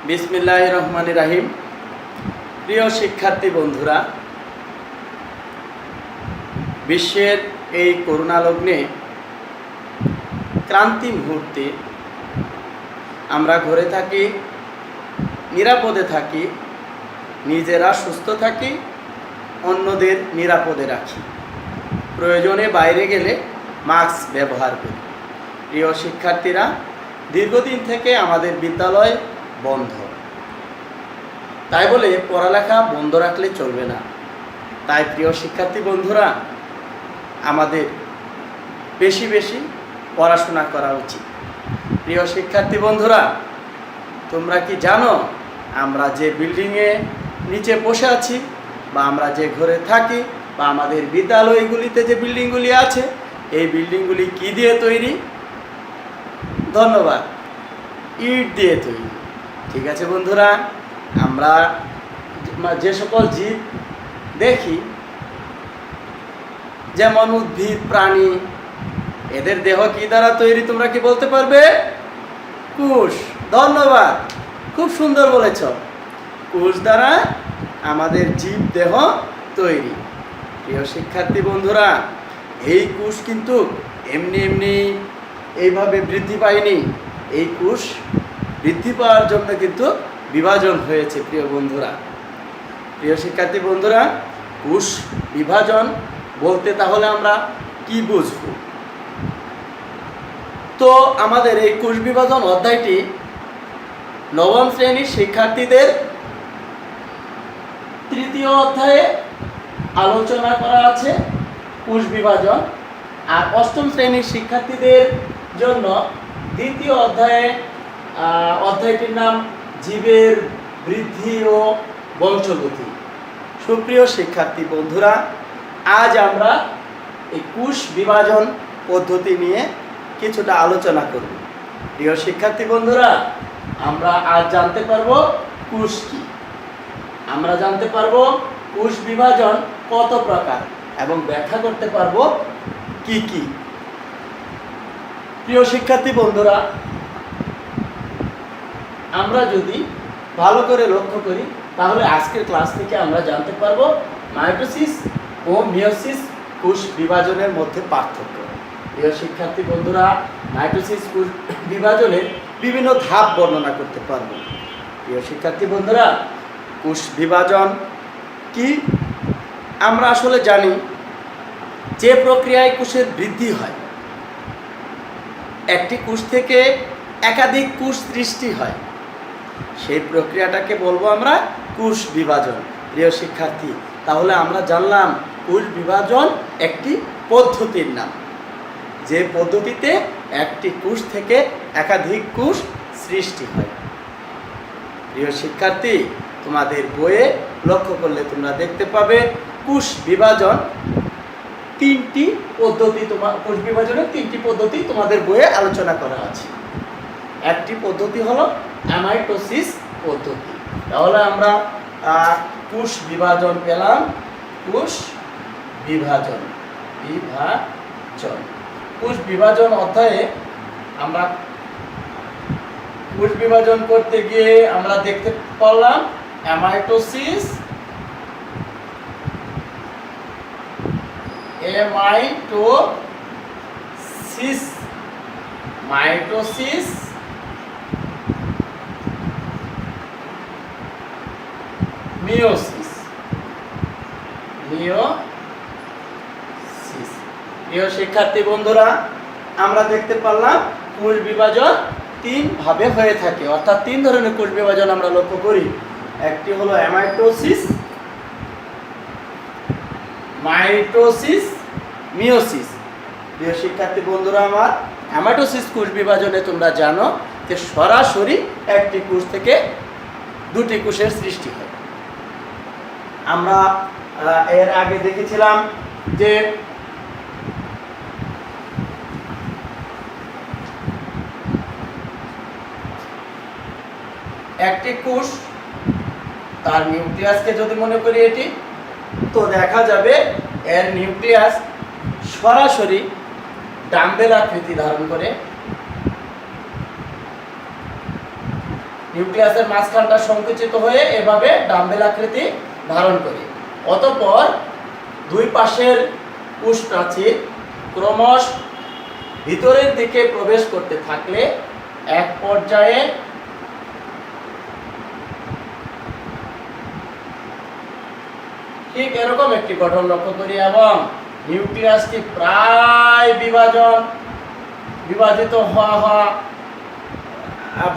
বিসমিল্লাহির রহমানির রহিম। প্রিয় শিক্ষার্থী বন্ধুরা, বিশ্বের এই করোনা লগ্নে ক্রান্তি মুহূর্তে আমরা ঘরে থাকি, নিরাপদে থাকি, নিজেরা সুস্থ থাকি, অন্যদের নিরাপদে রাখি, প্রয়োজনে বাইরে গেলে মাস্ক ব্যবহার করি। প্রিয় শিক্ষার্থীরা, দীর্ঘদিন থেকে আমাদের বিদ্যালয় বন্ধ, তাই বলে পড়ালেখা বন্ধ রাখলে চলবে না। তাই প্রিয় শিক্ষার্থী বন্ধুরা, আমাদের বেশি বেশি পড়াশোনা করা উচিত। প্রিয় শিক্ষার্থী বন্ধুরা, তোমরা কি জানো আমরা যে বিল্ডিংয়ে নিচে বসে আছি বা আমরা যে ঘরে থাকি বা আমাদের বিদ্যালয়গুলিতে যে বিল্ডিংগুলি আছে, এই বিল্ডিংগুলি কি দিয়ে তৈরি? ধন্যবাদ, ইট দিয়ে তৈরি। ঠিক আছে বন্ধুরা, আমরা যে সকল জীব দেখি, যেমন উদ্ভিদ, প্রাণী, এদের দেহ কি দ্বারা তৈরি তোমরা কি বলতে পারবে? কোষ। ধন্যবাদ, খুব সুন্দর বলেছ। কোষ দ্বারা আমাদের জীব দেহ তৈরি। প্রিয় শিক্ষার্থী বন্ধুরা, এই কোষ কিন্তু এমনি এমনি এইভাবে বৃদ্ধি পায়নি। এই কোষ বৃদ্ধি পাওয়ার জন্য কিন্তু বিভাজন হয়েছে। প্রিয় বন্ধুরা, প্রিয় শিক্ষার্থী বন্ধুরা, কোষ বিভাজন বলতে তাহলে আমরা কি বুঝব? তো আমাদের এই কোষ বিভাজন অধ্যায়টি নবম শ্রেণীর শিক্ষার্থীদের তৃতীয় অধ্যায়ে আলোচনা করা আছে কোষ বিভাজন, আর অষ্টম শ্রেণীর শিক্ষার্থীদের জন্য দ্বিতীয় অধ্যায়টির নাম জীবের বৃদ্ধি ও বংশগতি। সুপ্রিয় শিক্ষার্থী বন্ধুরা, আজ আমরা এই কোষ বিভাজন পদ্ধতি নিয়ে কিছুটা আলোচনা করব। প্রিয় শিক্ষার্থী বন্ধুরা, আমরা আজ জানতে পারবো কোষ কি, আমরা জানতে পারবো কোষ বিভাজন কত প্রকার এবং ব্যাখ্যা করতে পারবো কি কি। প্রিয় শিক্ষার্থী বন্ধুরা, আমরা যদি ভালো করে লক্ষ্য করি তাহলে আজকের ক্লাস থেকে আমরা জানতে পারবো মাইটোসিস ও মিয়োসিস কোষ বিভাজনের মধ্যে পার্থক্য। প্রিয় শিক্ষার্থী বন্ধুরা, মাইটোসিস কোষ বিভাজনের বিভিন্ন ধাপ বর্ণনা করতে পারবো। প্রিয় শিক্ষার্থী বন্ধুরা, কোষ বিভাজন কি আমরা আসলে জানি, যে প্রক্রিয়ায় কোষের বৃদ্ধি হয়, একটি কোষ থেকে একাধিক কোষ সৃষ্টি হয়, সেই প্রক্রিয়াটাকে বলবো আমরা কোষ বিভাজন। প্রিয় শিক্ষার্থী, তাহলে আমরা জানলাম কোষ বিভাজন একটি পদ্ধতির নাম, যে পদ্ধতিতে একটি কোষ থেকে একাধিক কোষ সৃষ্টি হয়। প্রিয় শিক্ষার্থী, তোমাদের বইয়ে লক্ষ্য করলে তোমরা দেখতে পাবে কোষ বিভাজন তিনটি পদ্ধতি, কোষ বিভাজনের তিনটি পদ্ধতি তোমাদের বইয়ে আলোচনা করা আছে। একটি পদ্ধতি হলো অ্যামাইটোসিস পদ্ধতি। তাহলে আমরা কোষ বিভাজন পেলাম, কোষ বিভাজন কোষ বিভাজন অধ্যায়ে আমরা কোষ বিভাজন করতে গিয়ে আমরা দেখতে পারলাম অ্যামাইটোসিস, মাইটোসিস, মিয়োসিস। প্রিয় শিক্ষার্থী বন্ধুরা, আমরা দেখতে পারলাম কোষ বিভাজন তিন ভাবে হয়ে থাকে, অর্থাৎ তিন ধরনের কোষ বিভাজন আমরা লক্ষ্য করি। একটি হলো অ্যামাইটোসিস, মাইটোসিস, মিয়োসিস। প্রিয় শিক্ষার্থী বন্ধুরা, আমার অ্যামাইটোসিস কোষ বিভাজনে তোমরা জানো যে সরাসরি একটি কোষ থেকে দুটি কোষের সৃষ্টি হয়। আমরা এর আগে দেখেছিলাম যে একটি কোষ, তার নিউক্লিয়াসকে যদি মনে করি এটি, তো দেখা যাবে এর নিউক্লিয়াস সরাসরি ডাম্বেল আকৃতি ধারণ করে। নিউক্লিয়াসের মাঝখানটা সংকুচিত হয়ে এভাবে ডাম্বেল আকৃতি ধারণ করে। অতঃপর দুই পাশের কোষ প্রাচীর ক্রমশ ভিতরের দিকে প্রবেশ করতে থাকলে এক পর্যায়ে ঠিক এরকম একটি গঠন লক্ষ্য করি এবং নিউক্লিয়াসটি প্রায় বিভাজিত হওয়া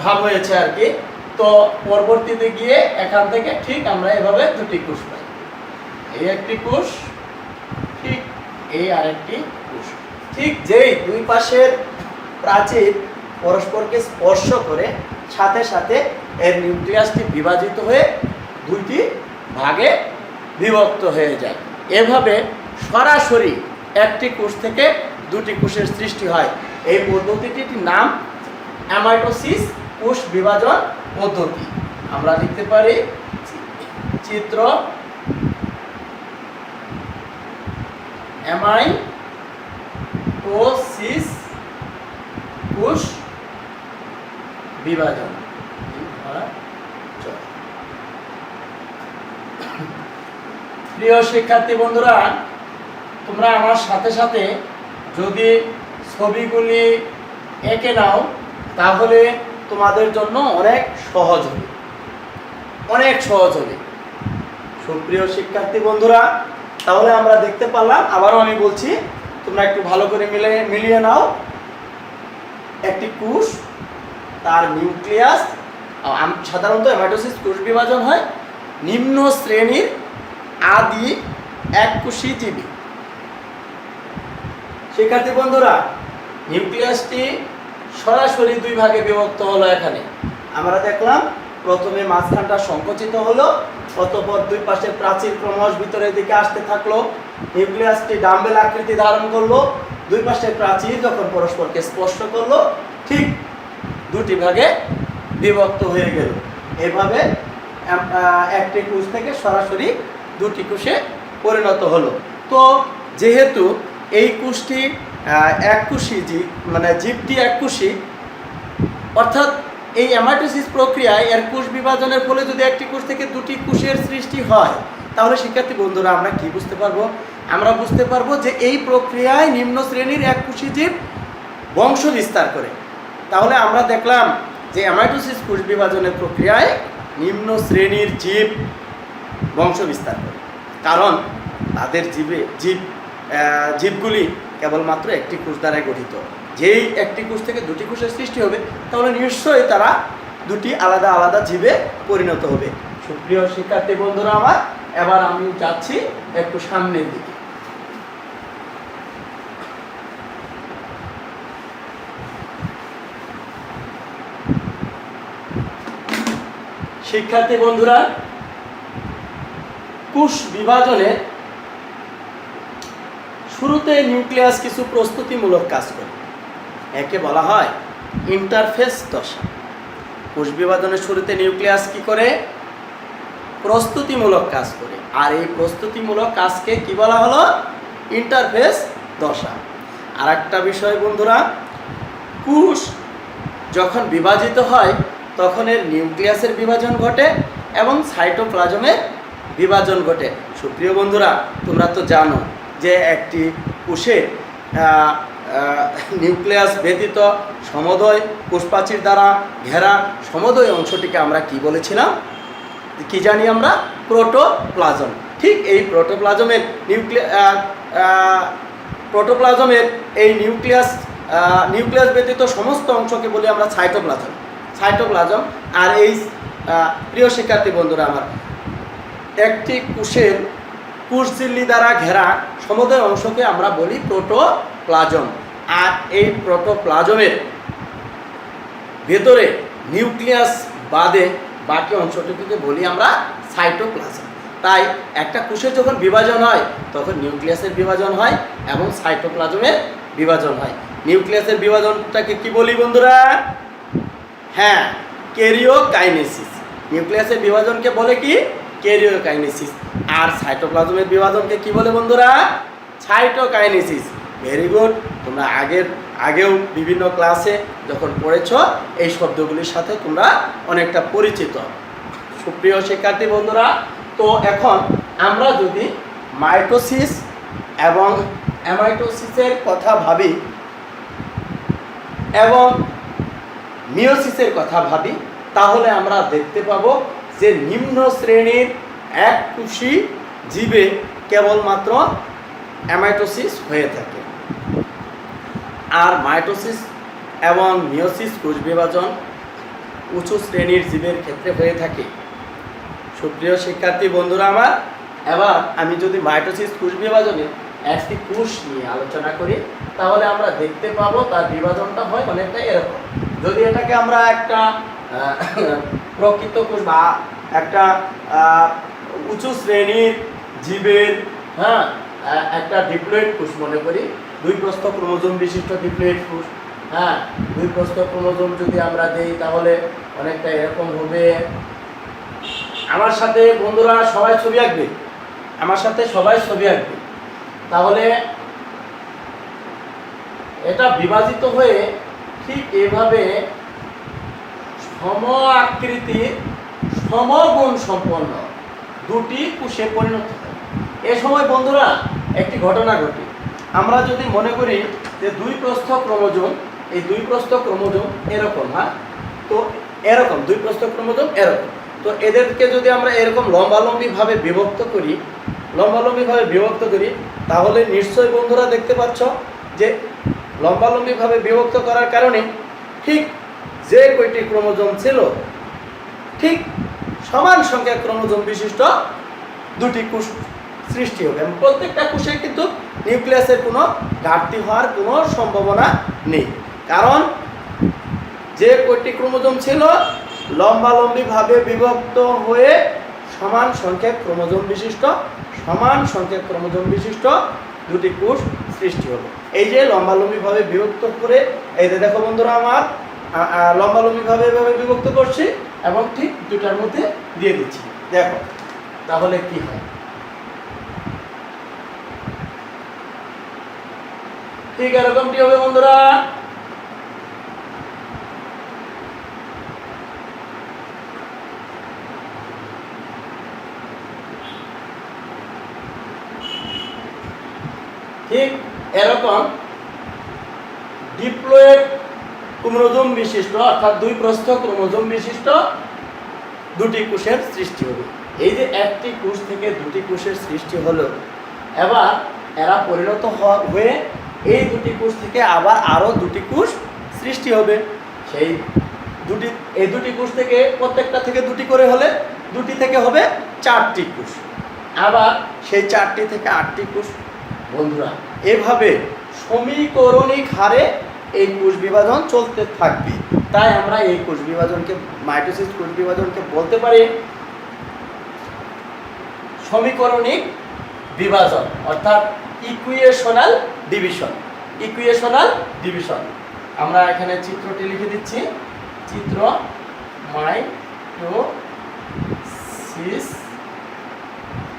ভাব হয়েছে আর কি। তো পরবর্তীতে গিয়ে এখান থেকে ঠিক আমরা এভাবে দুটি কোষ পাই, এই একটি কোষ, ঠিক এই আরেকটি কোষ। ঠিক যেই দুই পাশের প্রাচীর পরস্পরকে স্পর্শ করে সাথে সাথে এর নিউক্লিয়াসটি বিভাজিত হয়ে দুইটি ভাগে বিভক্ত হয়ে যায়। এভাবে সরাসরি একটি কোষ থেকে দুটি কোষের সৃষ্টি হয়। এই পদ্ধতিটির নাম অ্যামাইটোসিস কোষ বিভাজন পদ্ধতি। আমরা লিখতে পারি চিত্র অ্যামাইটোসিস কোষ বিভাজন। প্রিয় শিক্ষার্থী বন্ধুরা, তোমরা আমার সাথে সাথে যদি ছবিগুলি এঁকে নাও তাহলে তোমাদের জন্য অনেক সহজ হবে। সুপ্রিয় শিক্ষার্থী বন্ধুরা, তাহলে আমরা দেখতে পারলাম, আবারও আমি বলছি, তোমরা একটু ভালো করে মিলিয়ে নাও। একটি কোষ, তার নিউক্লিয়াস, সাধারণত অ্যামাইটোসিস কোষ বিভাজন হয় নিম্ন শ্রেণীর আদি এককোষী জীবে। শিক্ষার্থী বন্ধুরা, নিউক্লিয়াসটি সরাসরি দুই ভাগে বিভক্ত হলো। এখানে আমরা দেখলাম প্রথমে মাঝখানটা সংকুচিত হলো, অতঃপর দুই পাশের প্রাচীর ক্রমশ ভিতরের দিকে আসতে থাকলো, নিউক্লিয়াসটি ডাম্বেল আকৃতি ধারণ করলো। দুই পাশের প্রাচীর যখন পরস্পরকে স্পর্শ করলো ঠিক দুটি ভাগে বিভক্ত হয়ে গেল। এভাবে একটি কোষ থেকে সরাসরি দুটি কোষে পরিণত হলো। তো যেহেতু এই কোষটি এককোষী জীব, মানে জীবটি এককোষী, অর্থাৎ এই অ্যামাইটোসিস প্রক্রিয়ায় এর কোষ বিভাজনের ফলে যদি একটি কোষ থেকে দুটি কোষের সৃষ্টি হয়, তাহলে শিক্ষার্থী বন্ধুরা আমরা কি বুঝতে পারবো? আমরা বুঝতে পারবো যে এই প্রক্রিয়ায় নিম্ন শ্রেণীর এককোষী জীব বংশ বিস্তার করে। তাহলে আমরা দেখলাম যে অ্যামাইটোসিস কোষ বিভাজনের প্রক্রিয়ায় নিম্ন শ্রেণীর জীব বংশ বিস্তার করে, কারণ তাদের জীবগুলি কেবলমাত্র একটি কোষ দ্বারাই গঠিত। যেই একটি কোষ থেকে দুটি কোষের সৃষ্টি হবে, তাহলে নিশ্চয়ই তারা দুটি আলাদা আলাদা জীবে পরিণত হবে। সুপ্রিয় শিক্ষার্থী বন্ধুরা আমার, এবার আমি যাচ্ছি একটু সামনের দিকে। শিক্ষার্থী বন্ধুরা, কোষ বিভাজনের শুরুতে নিউক্লিয়াস কিছু প্রস্তুতিমূলক কাজ করে, একে বলা হয় ইন্টারফেস দশা। কোষ বিভাজনের শুরুতে নিউক্লিয়াস কি করে? প্রস্তুতিমূলক কাজ করে। আর এই প্রস্তুতিমূলক কাজকে কি বলা হলো? ইন্টারফেস দশা। আর একটা বিষয় বন্ধুরা, কোষ যখন বিভাজিত হয় তখন এর নিউক্লিয়াসের বিভাজন ঘটে এবং সাইটোপ্লাজমের বিভাজন ঘটে। সুপ্রিয় বন্ধুরা, তোমরা তো জানো যে একটি কোষে নিউক্লিয়াস ব্যতীত সমোদয় কোষপ্রাচীর দ্বারা ঘেরা সমোদয় অংশটিকে আমরা কি বলেছিলাম? কি জানি আমরা? প্রোটোপ্লাজম। ঠিক এই প্রোটোপ্লাজমের এই নিউক্লিয়াস ব্যতীত সমস্ত অংশকে বলি আমরা সাইটোপ্লাজম। আর এই প্রিয় শিক্ষার্থী বন্ধুরা আমার, একটি কোষের কোষঝিল্লি দ্বারা ঘেরা সমুদয় অংশকে আমরা বলি প্রোটোপ্লাজম। আর এই প্রোটোপ্লাজমের ভেতরে নিউক্লিয়াস বাদে বাকি অংশটিকে বলি আমরা সাইটোপ্লাজম। তাই একটা কোষের যখন বিভাজন হয় তখন নিউক্লিয়াসের বিভাজন হয় এবং সাইটোপ্লাজমের বিভাজন হয়। নিউক্লিয়াসের বিভাজনটাকে কি বলি বন্ধুরা? হ্যাঁ, ক্যারিওকাইনেসিস। নিউক্লিয়াসের বিভাজনকে বলে কি? ক্যারিওকাইনেসিস। আর সাইটোপ্লাজমের বিভাজনকে কি বলে বন্ধুরা? সাইটোকাইনেসিস। Very good. তোমরা আগেও বিভিন্ন ক্লাসে যখন পড়েছ এই শব্দগুলির সাথে তোমরা অনেকটা পরিচিত। সুপ্রিয় শিক্ষার্থী বন্ধুরা, তো এখন আমরা যদি মাইটোসিস এবং অ্যামাইটোসিসের কথা ভাবি এবং মিওসিসের কথা ভাবি, তাহলে আমরা দেখতে পাবো যে নিম্ন শ্রেণীর এককোষী জীবে কেবলমাত্র অ্যামাইটোসিস হয়ে থাকে, আর মাইটোসিস এবং মিওসিস কোষ বিভাজন উঁচু শ্রেণীর জীবের ক্ষেত্রে হয়ে থাকে। সুপ্রিয় শিক্ষার্থী বন্ধুরা আমার, এবার আমি যদি মাইটোসিস কোষ বিভাজনে একটি কোষ নিয়ে আলোচনা করি, তাহলে আমরা দেখতে পাবো তার বিভাজনটা হয় অনেকটা এরকম। যদি এটাকে আমরা একটা প্রকৃত কোষ বা একটা উঁচু শ্রেণীর জীবের একটা ডিপ্লয়েড কোষ মনে করি, 2 প্রস্থ ক্রোমোজোম বিশিষ্ট ডিপ্লয়েড কোষ, দুই প্রস্থ ক্রোমোজোম যদি আমরা দেই তাহলে অনেকটা এরকম হবে। আমার সাথে বন্ধুরা সবাই ছবি আঁকবে, আমার সাথে সবাই ছবি আঁকবে। তাহলে এটা বিভাজিত হয়ে ঠিক এভাবে সম আকৃতির সমগুণ সম্পন্ন দুটি কোষে পরিণত হয়। এ সময় বন্ধুরা একটি ঘটনা ঘটে। আমরা যদি মনে করি যে 2 প্রস্থ ক্রোমোজোম, এই 2 প্রস্থ ক্রোমোজোম এরকম, তো এরকম 2 প্রস্থ ক্রোমোজোম এরকম, তো এদেরকে যদি আমরা এরকম লম্বালম্বিভাবে বিভক্ত করি, তাহলে নিশ্চয়ই বন্ধুরা দেখতে পাচ্ছ যে লম্বালম্বিভাবে বিভক্ত করার কারণে ঠিক যে কয়টি ক্রোমোজোম ছিল ঠিক সমান সংখ্যক ক্রোমোজোম বিশিষ্ট 2টি কোষ সৃষ্টি হবে, এবং প্রত্যেকটা কোষে কিন্তু নিউক্লিয়াসের কোনো ঘাটতি হওয়ার কোনো সম্ভাবনা নেই, কারণ যে কয়টি ক্রোমোজোম ছিল লম্বালম্বিভাবে বিভক্ত হয়ে সমান সংখ্যক ক্রোমোজোম বিশিষ্ট 2টি কোষ সৃষ্টি হবে। এই যে লম্বালম্বিভাবে বিভক্ত করে, এই যে দেখো বন্ধুরা আমার লম্বালম্বিভাবে এভাবে বিভক্ত করছি এবং ঠিক দুটার মধ্যে দিয়ে দিচ্ছি, দেখো তাহলে কি হয়। ঠিক এরকমটি হবে বন্ধুরা। ঠিক এরকম ডিপ্লয়েড ক্রোমোজোম বিশিষ্ট অর্থাৎ 2 প্রস্থ ক্রোমোজোম বিশিষ্ট 2টি কোষের সৃষ্টি হবে। এই যে একটি কোষ থেকে 2টি কোষের সৃষ্টি হলো, এবার এরা পরিণত হয়ে এই 2টি কোষ থেকে আবার আরো 2টি কোষ সৃষ্টি হবে। এই 2টি কোষ থেকে প্রত্যেকটা থেকে 2টি করে হলে 2টি থেকে হবে 4টি কোষ, আবার সেই 4টি থেকে 8টি কোষ। বন্ধুরা এভাবে সমীকরণিক হারে এই কোষ বিভাজন চলতে থাকবে। তাই আমরা এই কোষ বিভাজনকে, মাইটোসিস কোষ বিভাজনকে বলতে পারি সমীকরণিক বিভাজন, অর্থাৎ ইকুয়েশনাল ডিভিশন। আমরা এখানে চিত্রটি লিখে দিচ্ছি, চিত্র মাইটোসিস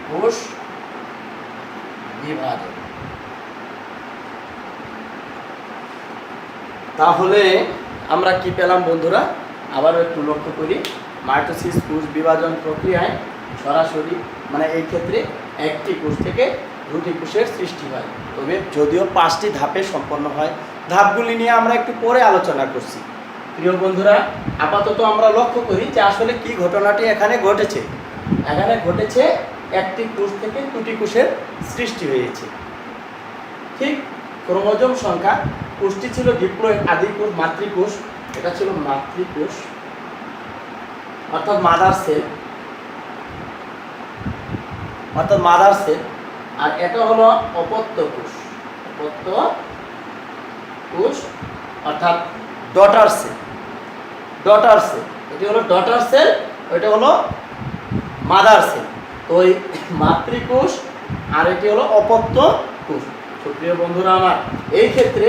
কোষ বিভাজন। তাহলে আমরা কি পেলাম বন্ধুরা, আবারও একটু লক্ষ্য করি। মাইটোসিস কোষ বিভাজন প্রক্রিয়ায় সরাসরি মানে এই ক্ষেত্রে একটি কোষ থেকে 2টি কোষের সৃষ্টি হয়, তবে যদিও 5টি ধাপে সম্পন্ন হয়। ধাপগুলি নিয়ে আমরা একটু পরে আলোচনা করছি। প্রিয় বন্ধুরা, আপাতত আমরা লক্ষ্য করি যে আসলে কি ঘটনাটি এখানে ঘটেছে। একটি কোষ থেকে 2টি কোষের সৃষ্টি হয়েছে। ঠিক ক্রোমোজোম সংখ্যা, কোষটি ছিল ডিপ্লয়েড আদি কোষ, মাতৃকোষ, এটা ছিল মাতৃকোষ অর্থাৎ মাদার সেল, আর এটা হলো অপত্য কোষ অর্থাৎ ডটার সেল। এটি হলো ডটার সেল, ওইটা হলো মাদার সেল। তো ওই মাতৃকোষ আর এটি হলো অপত্য কোষ। সুপ্রিয় বন্ধুরা আমার, এই ক্ষেত্রে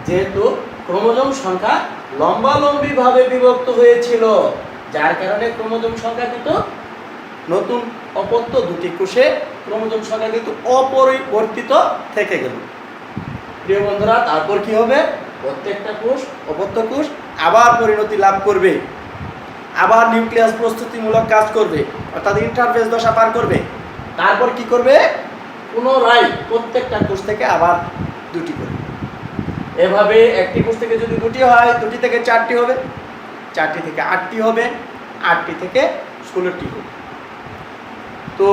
যেহেতু ক্রোমোজোম সংখ্যা লম্বালম্বিভাবে বিভক্ত হয়েছিল, যার কারণে ক্রোমোজোম সংখ্যা কিন্তু নতুন অপত্য 2টি কোষে ক্রোমোজোম সংখ্যা কিন্তু অপরিবর্তিত থেকে গেল। প্রিয় বন্ধুরা, তারপর কি হবে? প্রত্যেকটা কোষ অপত্য কোষ আবার পরিণতি লাভ করবে, আবার নিউক্লিয়াস প্রস্তুতিমূলক কাজ করবে, অর্থাৎ ইন্টারফেজ দশা পার করবে। তারপর কি করবে? পুনরায় প্রত্যেকটা কোষ থেকে আবার দুটি করবে। এভাবে একটি কোষ থেকে যদি দুটি হয়, দুটি থেকে চারটি হবে, চারটি থেকে আটটি হবে, আটটি থেকে 16টি হবে। তো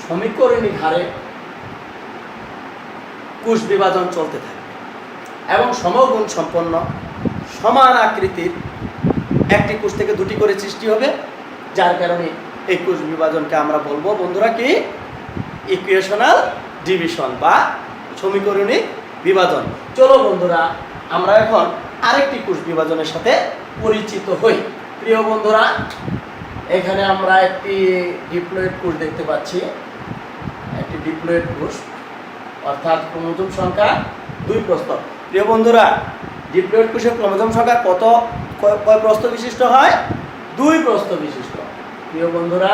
সমীকরণিক হারে কোষ বিভাজন চলতে থাকে এবং সমগুণ সম্পন্ন সমান আকৃতির একটি কোষ থেকে দুটি করে সৃষ্টি হবে, যার কারণে এই কোষ বিভাজনকে আমরা বলবো বন্ধুরা কি? ইকুয়েশনাল ডিভিশন বা সমীকরণিক বিভাজন। চলো বন্ধুরা, আমরা এখন আরেকটি কোষ বিভাজনের সাথে পরিচিত হই। প্রিয় বন্ধুরা, এখানে আমরা একটি ডিপ্লয়েড কোষ দেখতে পাচ্ছি, একটি ডিপ্লয়েড কোষ, অর্থাৎ ক্রোমোজোম সংখ্যা 2 প্রস্থ। প্রিয় বন্ধুরা, ডিপ্লয়েড কোষের ক্রোমোজোম সংখ্যা কয় প্রস্থ বিশিষ্ট হয়? 2 প্রস্থ বিশিষ্ট। প্রিয় বন্ধুরা,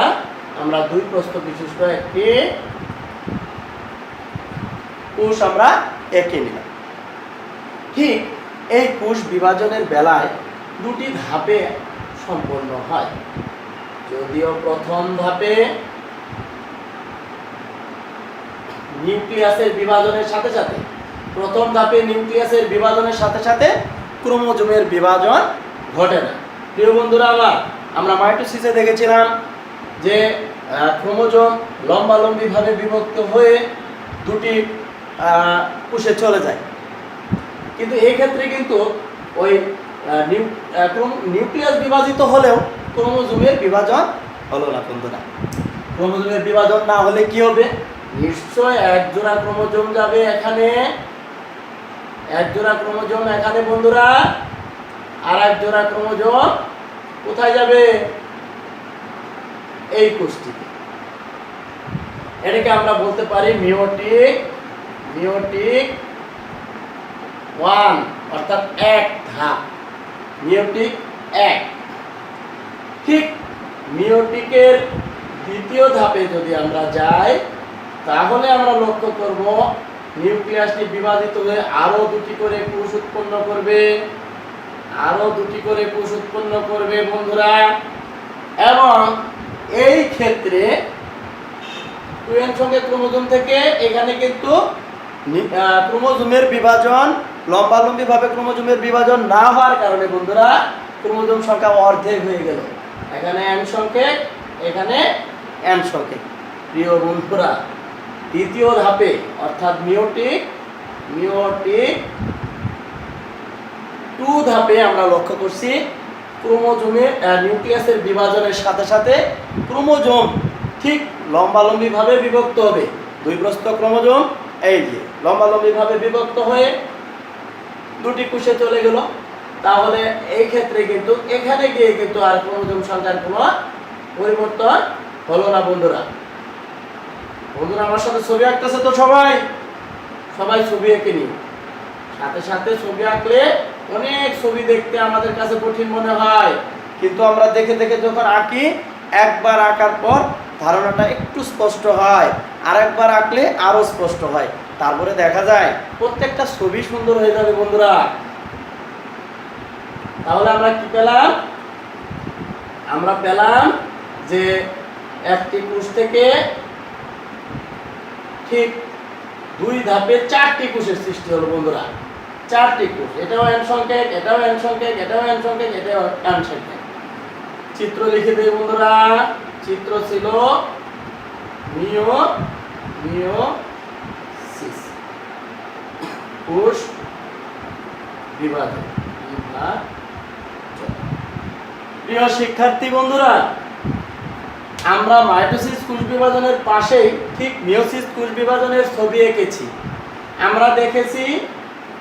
আমরা 2 প্রস্থ বিশিষ্ট একটি কোষ আমরা এঁকে নিলাম। ঠিক এই কোষ বিভাজনের বেলায় দুটি ধাপে সম্পন্ন হয়। যদিও প্রথম ধাপে নিউক্লিয়াসের বিভাজনের সাথে সাথে ক্রোমোজোমের বিভাজন ঘটে না। প্রিয় বন্ধুরা, আবার আমরা মাইটোসিসে দেখেছিলাম যে ক্রোমোজোম লম্বালম্বিভাবে বিভক্ত হয়ে দুটি কোষে চলে যায়, কিন্তু এই ক্ষেত্রে কিন্তু ওই নিউক্লিয়াস বিভাজিত হলেও ক্রোমোজোমের বিভাজন হলো না বন্ধুরা। ক্রোমোজোমের বিভাজন না হলে কি হবে? নিশ্চয় এক জোড়া ক্রোমোজোম যাবে এখানে, এক জোড়া ক্রোমোজোম এখানে বন্ধুরা, আর এক জোড়া ক্রোমোজোম কোথায় যাবে? এই কোষটিতে। এটাকে আমরা বলতে পারি মিওটিক 1, অর্থাৎ এক ধাপ, মিওটিক 1। ঠিক মিওটিকের দ্বিতীয় ধাপে যদি আমরা যাই, তাহলে আমরা লক্ষ্য করব নিউক্লিয়াসটি বিভাজিত হয়ে আরো দুটি করে কোষ উৎপন্ন করবে, বন্ধুরা। এবং এই ক্ষেত্রে 2n সংখ্যক ক্রোমোজোম থেকে এখানে কিন্তু ক্রোমোজোমের বিভাজন লম্বালম্বিভাবে ক্রোমোজোমের বিভাজন না হওয়ার কারণে বন্ধুরা ক্রোমোজোম সংখ্যা অর্ধেক হয়ে গেল। এখানে n সংখ্যক, এখানে n সংখ্যক। প্রিয় বন্ধুরা, দ্বিতীয় ধাপে অর্থাৎ মিওটিক 2 ধাপে আমরা লক্ষ্য করছি ক্রোমোজোমের নিউক্লিয়াসের বিভাজনের সাথে সাথে ক্রোমোজোম ঠিক লম্বালম্বিভাবে বিভক্ত হবে। 2 প্রস্থ ক্রোমোজোম এই যে লম্বালম্বিভাবে বিভক্ত হয়ে দুটি কোষে চলে গেল। তাহলে এই ক্ষেত্রে কিন্তু এখানে গিয়ে কিন্তু আর ক্রোমোজোম সংখ্যার কোনো পরিবর্তন হলো না বন্ধুরা। আমার সাথে ছবি আঁকতেছে তো সবাই ছবি এঁকে নিন। সাথে সাথে ছবি আঁকলে অনেক ছবি দেখতে আমাদের কাছে কঠিন মনে হয়, কিন্তু আমরা দেখে দেখে যখন আঁকি, একবার আঁকার পর ধারণাটা একটু স্পষ্ট হয়, আর একবার আঁকলে আরো স্পষ্ট হয়, তারপরে দেখা যায় প্রত্যেকটা ছবি সুন্দর হয়ে যাবে বন্ধুরা। তাহলে আমরা কি পেলাম? আমরা পেলাম যে একটি কোষ থেকে ঠিক 2 ধাপে 4টি কোষের সৃষ্টি হলো বন্ধুরা। 4টি কোষ, এটাও n সংখ্যক, এটাও n সংখ্যক, এটাও n সংখ্যক, এটাও n সংখ্যক। চিত্র লিখে দেই বন্ধুরা। চিত্র ছিল মিওসিস, কোষ বিভাজন। প্রিয় শিক্ষার্থী বন্ধুরা, আমরা মাইটোসিস কোষ বিভাজনের পাশেই ঠিক মিওসিস কোষ বিভাজনের ছবি এঁকেছি। আমরা দেখেছি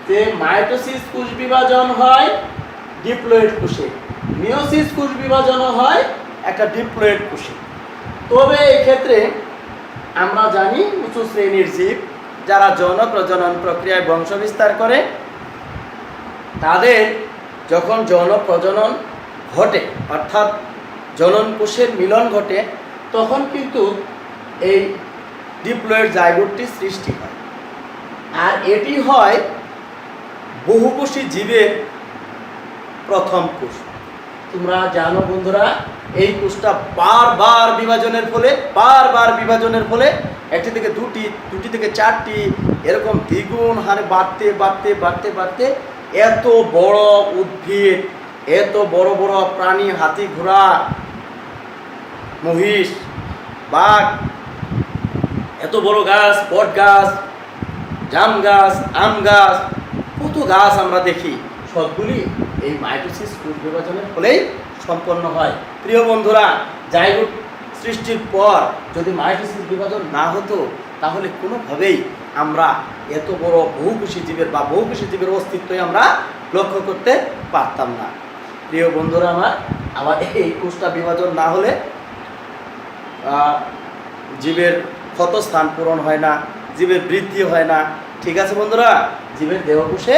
যে মাইটোসিস কোষ বিভাজন হয় ডিপ্লয়েড কোষে, মিওসিস কোষ বিভাজন হয় একটা ডিপ্লয়েড কোষে। তবে এই ক্ষেত্রে আমরা জানি উঁচু শ্রেণীর জীব যারা যৌন প্রজনন প্রক্রিয়ায় বংশ বিস্তার করে, তাদের যখন যৌন প্রজনন ঘটে অর্থাৎ জনন কোষের মিলন ঘটে, তখন কিন্তু এই ডিপ্লয়েড জাইগোটটি সৃষ্টি হয়। আর এটি হয় বহুকোষী জীবের প্রথম কোষ। তোমরা জানো বন্ধুরা, এই কোষটা বারবার বিভাজনের ফলে একটি থেকে দুটি থেকে চারটি এরকম দ্বিগুণ হারে বাড়তে এত বড় উদ্ভিদ, এত বড় বড় প্রাণী, হাতি, ঘোড়া, মহিষ, বাঘ, এত বড় গাছ, বট গাছ, জাম গাছ, আম গাছ, কত গাছ আমরা দেখি, সবগুলি এই মাইটোসিস কোষ বিভাজনের ফলেই সম্পন্ন হয়। প্রিয় বন্ধুরা, জাইগোট সৃষ্টির পর যদি মাইটোসিস বিভাজন না হতো তাহলে কোনোভাবেই আমরা এত বড় বহুকোষী জীবের অস্তিত্বই আমরা লক্ষ্য করতে পারতাম না। প্রিয় বন্ধুরা আবার এই কোষটা বিভাজন না হলে জীবের ক্ষতস্থান পূরণ হয় না, জীবের বৃদ্ধি হয় না। ঠিক আছে বন্ধুরা, জীবের দেহকোষে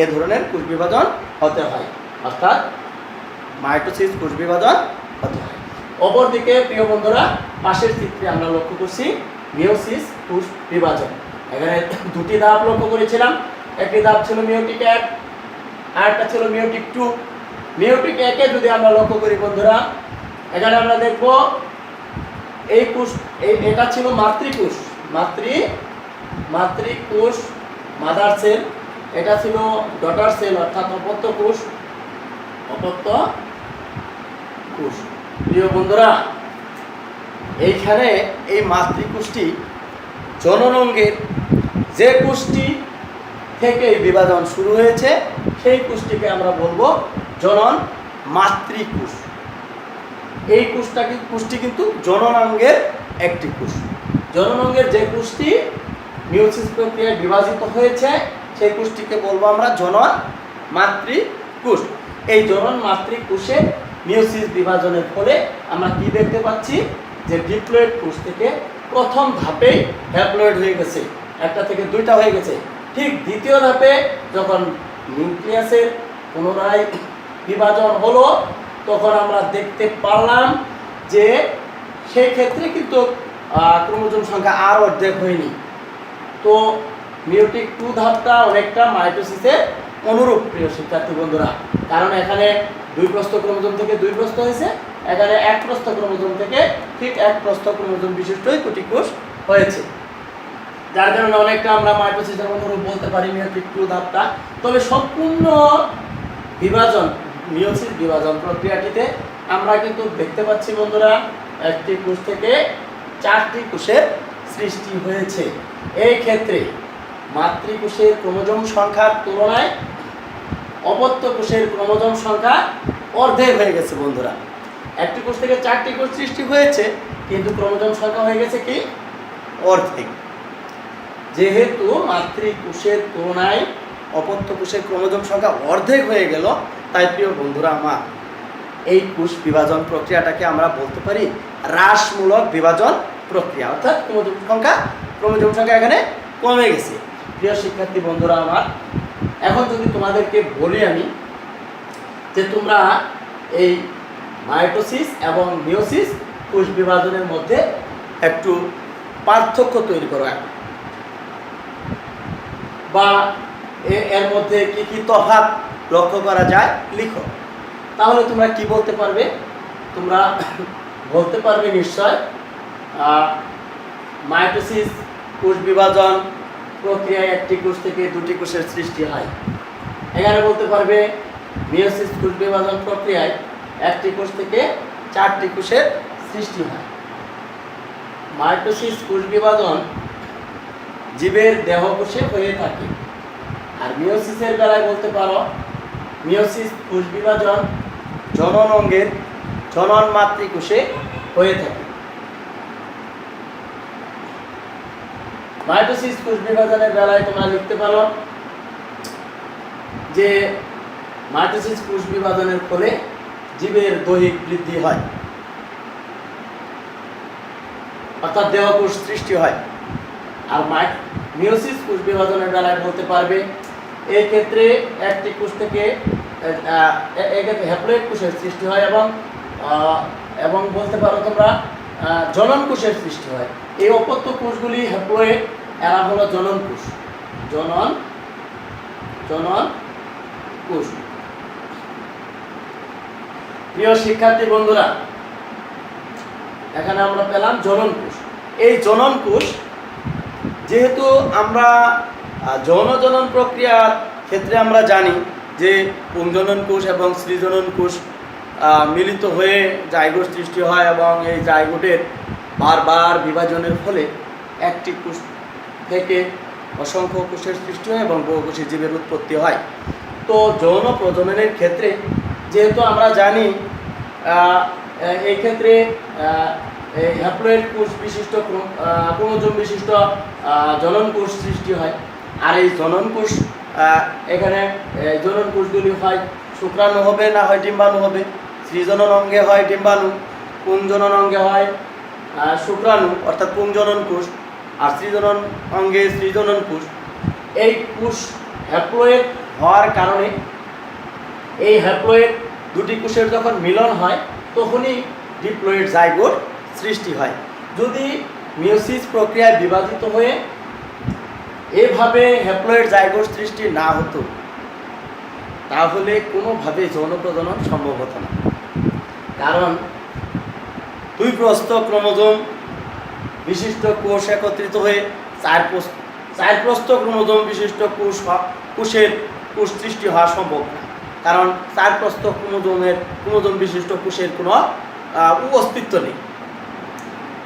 এ ধরনের কোষ বিভাজন হতে হয়, অর্থাৎ মাইটোসিস কোষ বিভাজন হতে হয়। অপরদিকে প্রিয় বন্ধুরা, পাশের চিত্রে আমরা লক্ষ্য করছি মিওসিস কোষ বিভাজন। এখানে দুটি ধাপ লক্ষ্য করেছিলাম। একটি ধাপ ছিল মিওটিক 1, আর একটা ছিল মিওটিক 2। মিওটিক 1-এ যদি আমরা লক্ষ্য করি বন্ধুরা, এখানে আমরা দেখব এই কোষ, এটা ছিল মাতৃকোষ, মাতৃকোষ মাদার সেল। এটা ছিল ডটার সেল অর্থাৎ অপত্য কোষ। প্রিয় বন্ধুরা, এইখানে এই মাতৃকোষটি জননাঙ্গের যে কোষটি থেকে বিভাজন শুরু হয়েছে সেই কোষটিকে আমরা বলবো জনন মাতৃকোষ। এই কোষটি কিন্তু জননাঙ্গের একটি কোষ। জননাঙ্গের যে কোষটি মিওসিস প্রক্রিয়ায় বিভাজিত হয়েছে সেই কোষটিকে বলবো আমরা জনন মাতৃকোষ। এই জনন মাতৃকোষে মিওসিস বিভাজনের ফলে আমরা কি দেখতে পাচ্ছি, যে ডিপ্লয়েড কোষ থেকে প্রথম ধাপে হ্যাপ্লয়েড হয়ে গেছে, একটা থেকে দুইটা হয়ে গেছে। ঠিক দ্বিতীয় ধাপে যখন নিউক্লিয়াসের পুনরায় বিভাজন হলো তখন আমরা দেখতে পারলাম যে সেই ক্ষেত্রে কিন্তু ক্রোমোজোম সংখ্যা আর অর্ধেক হয়নি। তো মিওটিক 2 ধাপটা অনেকটা মাইটোসিসের অনুরূপ প্রিয় শিক্ষার্থী বন্ধুরা, কারণ এখানে 2 প্রস্থ ক্রোমোজোম থেকে 2 প্রস্থ হয়েছে, এখানে 1 প্রস্থ ক্রোমোজোম থেকে ঠিক 1 প্রস্থ ক্রোমোজোম বিশিষ্টই কোটি কোষ হয়েছে, যার কারণে অনেকটা আমরা মাইটোসিসের অনুরূপ বলতে পারি মিওটিক 2 ধাপটা। তবে সম্পূর্ণ বিভাজন, মিওসিস বিভাজন প্রক্রিয়াটিতে আমরা কিন্তু দেখতে পাচ্ছি বন্ধুরা, একটি কোষ থেকে 4টি কোষের সৃষ্টি হয়েছে। এই ক্ষেত্রে মাতৃকোষের ক্রোমোজোম সংখ্যার তুলনায় অপত্য কোষের ক্রোমোজোম সংখ্যা অর্ধেক হয়ে গেছে বন্ধুরা। একটি কোষ থেকে 4টি কোষ সৃষ্টি হয়েছে, কিন্তু ক্রোমোজোম সংখ্যা হয়ে গেছে কি অর্ধেক। যেহেতু মাতৃকোষের তুলনায় অপত্য কোষের ক্রোমোজোম সংখ্যা অর্ধেক হয়ে গেল, তাই প্রিয় বন্ধুরা এই কোষ বিভাজন প্রক্রিয়াটাকে আমরা বলতে পারি হ্রাসমূলক বিভাজন প্রক্রিয়া, অর্থাৎ ক্রোমোজোম সংখ্যা এখানে কমে গেছে। প্রিয় শিক্ষার্থী বন্ধুরা এখন যদি তোমাদেরকে বলি আমি যে তোমরা এই মাইটোসিস এবং মিওসিস কোষ বিভাজনের মধ্যে একটু পার্থক্য তৈরি করো, বা এর মধ্যে কি কি তফাৎ লক্ষ্য করা যায় লিখো, তাহলে তোমরা কি বলতে পারবে? তোমরা বলতে পারবে নিশ্চয় মাইটোসিস কোষ বিভাজন প্রক্রিয়ায় একটি কোষ থেকে 2টি কোষের সৃষ্টি হয়। এখানে বলতে পারবে মিওসিস কোষ বিভাজন প্রক্রিয়ায় একটি কোষ থেকে 4টি কোষের সৃষ্টি হয়। মাইটোসিস কোষ বিভাজন জীবের দেহকোষে হয়ে থাকে। আর মিওসিসের বেলায় বলতে পারো মিওসিস কোষ বিভাজন জননাঙ্গের জনন মাতৃকোষে হয়ে থাকে। মাইটোসিস কোষ বিভাজনের বেলায় তোমরা লিখতে পারো যে মাইটোসিস কোষ বিভাজনের ফলে জীবের দৈহিক বৃদ্ধি হয়, অর্থাৎ দেহকোষ সৃষ্টি হয়। আর মিওসিস কোষ বিভাজনের বেলায় বলতে পারবে এই ক্ষেত্রে একটি কোষ থেকে হ্যাপ্লয়েড কোষের সৃষ্টি হয় এবং বলতে পারো তোমরা জনন কোষের সৃষ্টি হয়। এই অপত্য কোষগুলি হ্যাপ্লয়েড, এরা হলো জনন কোষ। কোষ। প্রিয় শিক্ষার্থী বন্ধুরা, এখানে আমরা পেলাম জনন কোষ। এই জনন কোষ, যেহেতু আমরা যৌন জনন প্রক্রিয়ার ক্ষেত্রে আমরা জানি যে পুংজনন কোষ এবং স্ত্রীজনন কোষ মিলিত হয়ে জাইগোট সৃষ্টি হয় এবং এই জাইগোটের বারবার বিভাজনের ফলে একটি কোষ থেকে অসংখ্য কোষের সৃষ্টি হয় এবং বহুকোষী জীবের উৎপত্তি হয়। তো যৌন প্রজননের ক্ষেত্রে যেহেতু আমরা জানি এই ক্ষেত্রে হ্যাপ্লয়েড কোষ বিশিষ্ট ক্রোমোজোম বিশিষ্ট জনন কোষ সৃষ্টি হয়। আর এই জনন কোষ এখানে জনন কোষগুলি হয় শুক্রাণু হবে, না হয় ডিম্বাণু হবে। স্ত্রীজনন অঙ্গে হয় ডিম্বাণু, পুংজনন অঙ্গে হয় শুক্রাণু অর্থাৎ পুংজনন কোষ, আর স্ত্রীজনন অঙ্গে স্ত্রীজনন কোষ। এই কোষ হ্যাপ্লয়েড হওয়ার কারণে এই হ্যাপ্লয়েড দুটি কোষের যখন মিলন হয় তখনই ডিপ্লয়েড জাইগোট সৃষ্টি হয়। যদি মিওসিস প্রক্রিয়ায় বিভাজিত হয়ে এভাবে হ্যাপ্লয়েড জাইগোট সৃষ্টি না হতো তাহলে কোনোভাবে যৌন প্রজনন সম্ভব হতো না। কারণ দুই প্রস্থ ক্রোমোজোম বিশিষ্ট কোষ একত্রিত হয়ে চার প্রস্থ ক্রোমোজোম বিশিষ্ট কোষের কোষ সৃষ্টি হওয়া সম্ভব না। কারণ চার প্রস্থ ক্রোমোজোম বিশিষ্ট কোষের কোনো অস্তিত্ব নেই।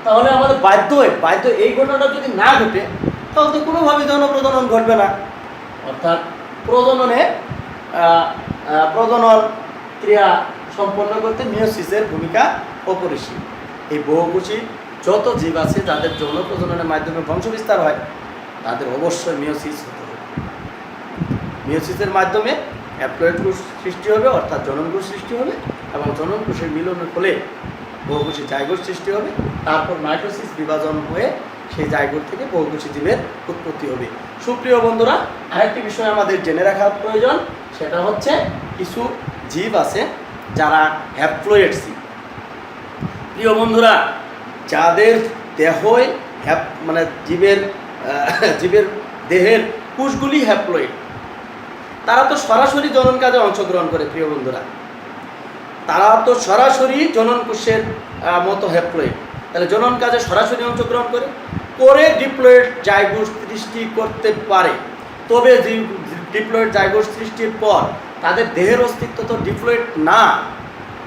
তাহলে আমাদের বাধ্য এই ঘটনাটা যদি না ঘটে তাহলে তো কোনোভাবে যৌন প্রজনন ঘটবে না। অর্থাৎ প্রজনন ক্রিয়া সম্পন্ন করতে মিওসিসের ভূমিকা অপরিসীম। এই বহুকোষী যত জীব আছে যাদের যৌন প্রজননের মাধ্যমে বংশবিস্তার হয় তাদের অবশ্যই মিওসিস হতে হবে। মিওসিসের মাধ্যমে হ্যাপ্লয়েড কোষ সৃষ্টি হবে অর্থাৎ জনন কোষ সৃষ্টি হবে এবং জনন কোষের মিলনের ফলে বহুকোষী জাইগোট সৃষ্টি হবে। তারপর মাইটোসিস বিভাজন হয়ে সেই জাইগোট থেকে বহুকোষী জীবের উৎপত্তি হবে। সুপ্রিয় বন্ধুরা, আরেকটি বিষয় আমাদের জেনে রাখার প্রয়োজন, সেটা হচ্ছে কিছু জীব আছে যারা হ্যাপ্লয়েড জীব। প্রিয় বন্ধুরা, যাদের দেহে জীবের দেহের কোষগুলি হ্যাপ্লয়েড, তারা তো সরাসরি জনন কাজে অংশগ্রহণ করে। প্রিয় বন্ধুরা, তারা তো সরাসরি জনন কোষের মতো হ্যাপ্লয়েড, তাহলে জনন কাজে সরাসরি অংশগ্রহণ করে ডিপ্লয়েড জাইগোট সৃষ্টি করতে পারে। তবে ডিপ্লয়েড জাইগোট সৃষ্টির পর তাদের দেহের অস্তিত্ব তো ডিপ্লয়েড না,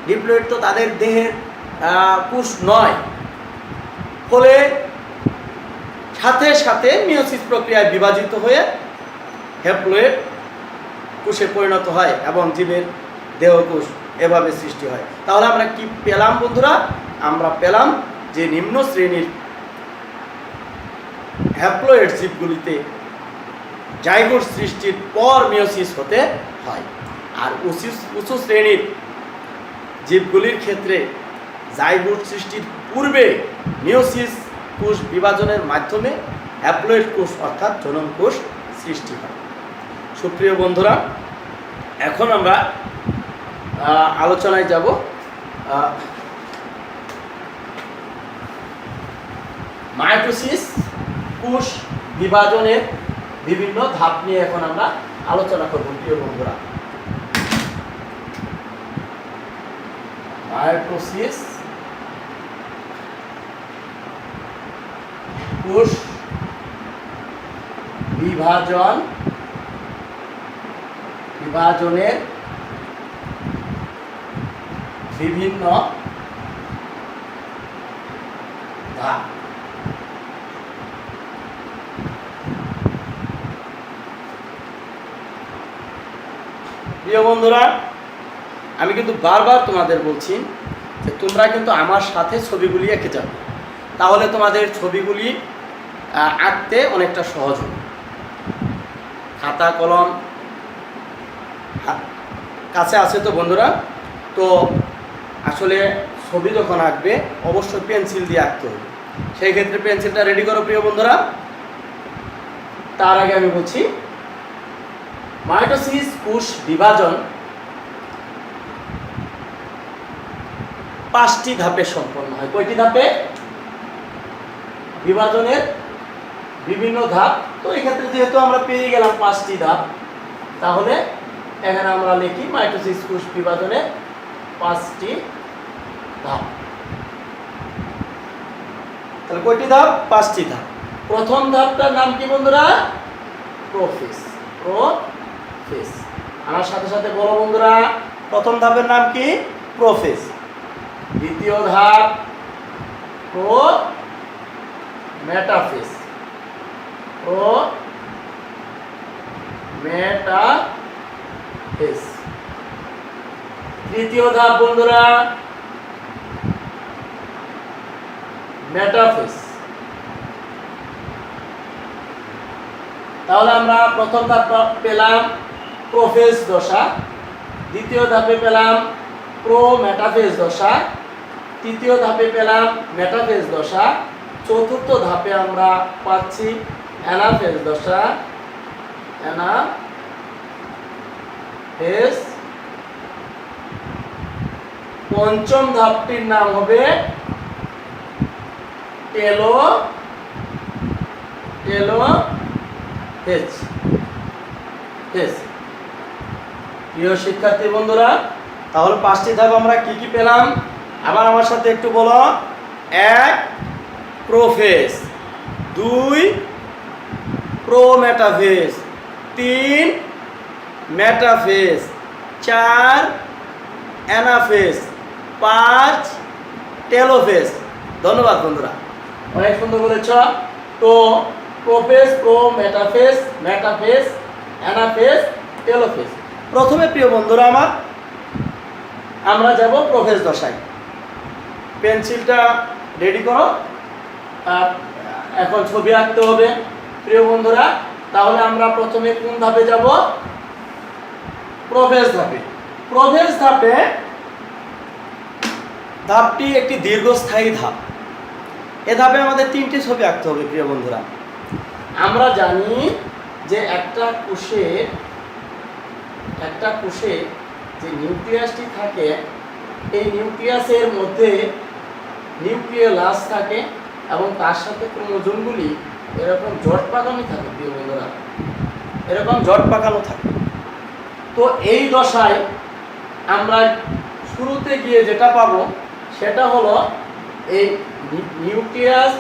ডিপ্লয়েড তো তাদের দেহের কোষ নয়। ফলে সাথে সাথে মিওসিস প্রক্রিয়ায় বিভাজিত হয়ে হ্যাপ্লয়েড কোষে পরিণত হয় এবং জীবের দেহকোষ এভাবে সৃষ্টি হয়। তাহলে আমরা কি পেলাম বন্ধুরা? আমরা পেলাম যে নিম্ন শ্রেণীর হ্যাপ্লয়েড জীবগুলিতে জাইগোট সৃষ্টির পর মিওসিস হতে হয়, আর উঁচু শ্রেণীর জীবগুলির ক্ষেত্রে জাইগোট সৃষ্টির পূর্বে মিওসিস কোষ বিভাজনের মাধ্যমে হ্যাপ্লয়েড কোষ অর্থাৎ জনন কোষ সৃষ্টি হয়। সুপ্রিয় বন্ধুরা, এখন আমরা আলোচনায় যাব মাইটোসিস কোষ বিভাজনের বিভিন্ন ধাপ নিয়ে এখন আমরা আলোচনা করব। প্রিয় বন্ধুরা, মাইটোসিস কোষ বিভাজনের বিভিন্ন ধাপ। প্রিয় বন্ধুরা, আমি কিন্তু বারবার তোমাদের বলছি যে তোমরা কিন্তু আমার সাথে ছবিগুলি এঁকে যাবে, তাহলে তোমাদের ছবিগুলি আঁকতে অনেকটা সহজ হবে। খাতা কলম কাছে আছে তো বন্ধুরা? তো আসলে ছবি যখন আঁকবে অবশ্যই পেন্সিল দিয়ে আঁকতে হবে। সেই ক্ষেত্রে পেন্সিলটা রেডি করো প্রিয় বন্ধুরা। তার আগে আমি বলছি মাইটোসিস কোষ বিভাজন 5টি ধাপে সম্পন্ন হয়। কয়টি ধাপে? বিভাজনের বিভিন্ন ধাপ। তো এই ক্ষেত্রে যেহেতু আমরা পেয়ে গেলাম 5টি ধাপ, তাহলে এখানে আমরা লিখি মাইটোসিস কোষ বিভাজনের 5টি ধাপ। তাহলে কয়টি ধাপ? 5টি ধাপ। প্রথম ধাপটার নাম কি বন্ধুরা? প্রোফেজ। প্রোফেজ। আমার সাথে সাথে বলো বন্ধুরা, প্রথম ধাপের নাম কি? প্রোফেজ। দ্বিতীয় ধাপ মেটাফেজ। মেটাফেজ। তৃতীয় ধাপ বন্ধুরা মেটাফেজ। তাহলে আমরা প্রথম ধাপ পেলাম প্রোফেজ দশা, দ্বিতীয় ধাপে পেলাম মেটাফেজ দশা, তৃতীয় ধাপে পেলাম মেটাফেজ দশা, চতুর্থ ধাপে আমরা পাচ্ছি অ্যানাফেজ দশা। অ্যানাফেজ। পঞ্চম ধাপটির নাম হবে টেলোফেজ। প্রিয় শিক্ষার্থী বন্ধুরা, তাহলে 5টি ধাপ আমরা কি কি পেলাম? আবার আমার সাথে একটু বলো। 1 prophase, 2 prometaphase, 3 metaphase, 4 anaphase, 5 telophase. ধন্যবাদ বন্ধুরা, অনেক সুন্দর বলেছ। তো প্রোফেজ, মেটাফেজ, অ্যানাফেজ, টেলোফেজ। প্রথমে প্রিয় বন্ধুরা আমরা যাব প্রোফেজ দশায়। পেন্সিলটা রেডি করো, এখন ছবি আঁকতে হবে প্রিয় বন্ধুরা। তাহলে আমরা প্রথমে কোন ধাপে যাব? প্রোফেজ ধাপে। প্রোফেজ ধাপটি একটি দীর্ঘস্থায়ী ধাপ। এ ধাপে আমাদের 3টি ছবি আঁকতে হবে প্রিয় বন্ধুরা। আমরা জানি যে একটা কোষে যে নিউক্লিয়াসটি থাকে, এই নিউক্লিয়াসের মধ্যে নিউক্লিয়াস থাকে এবং তার সাথে ক্রোমোজোমগুলি এরকম জট পাকানো থাকে প্রিয় বন্ধুরা, এরকম জট পাকানো থাকে। তো এই দশায় আমরা শুরুতে গিয়ে যেটা পাবো সেটা হলো এই নিউক্লিয়াস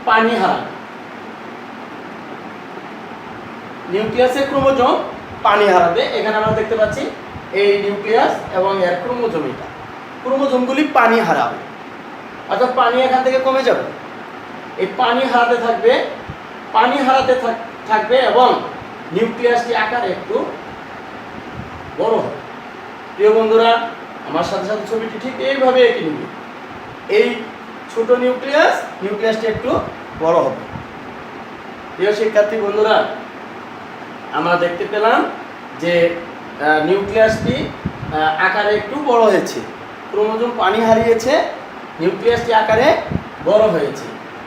পানি হারাবে। নিউক্লিয়াসের ক্রোমোজোম পানি হারাবে। এখানে আমরা দেখতে পাচ্ছি এই নিউক্লিয়াস এবং এর ক্রোমোজোমগুলি পানি হারাবে, অর্থাৎ পানি এখান থেকে কমে যাবে। এই পানি হারাতে থাকবে এবং নিউক্লিয়াসটি আকার একটু বড় হবে। প্রিয় বন্ধুরা, আমার সাথে সাথে ছবিটি ঠিক এইভাবে এঁকে নিবে। এই ছোট নিউক্লিয়াসটি একটু বড় হবে। প্রিয় শিক্ষার্থী বন্ধুরা, আমরা দেখতে পেলাম যে নিউক্লিয়াসটি আকারে একটু বড় হয়েছে, ক্রোমোজোম পানি হারিয়েছে, নিউক্লিয়াসটি আকারে বড় হয়েছে।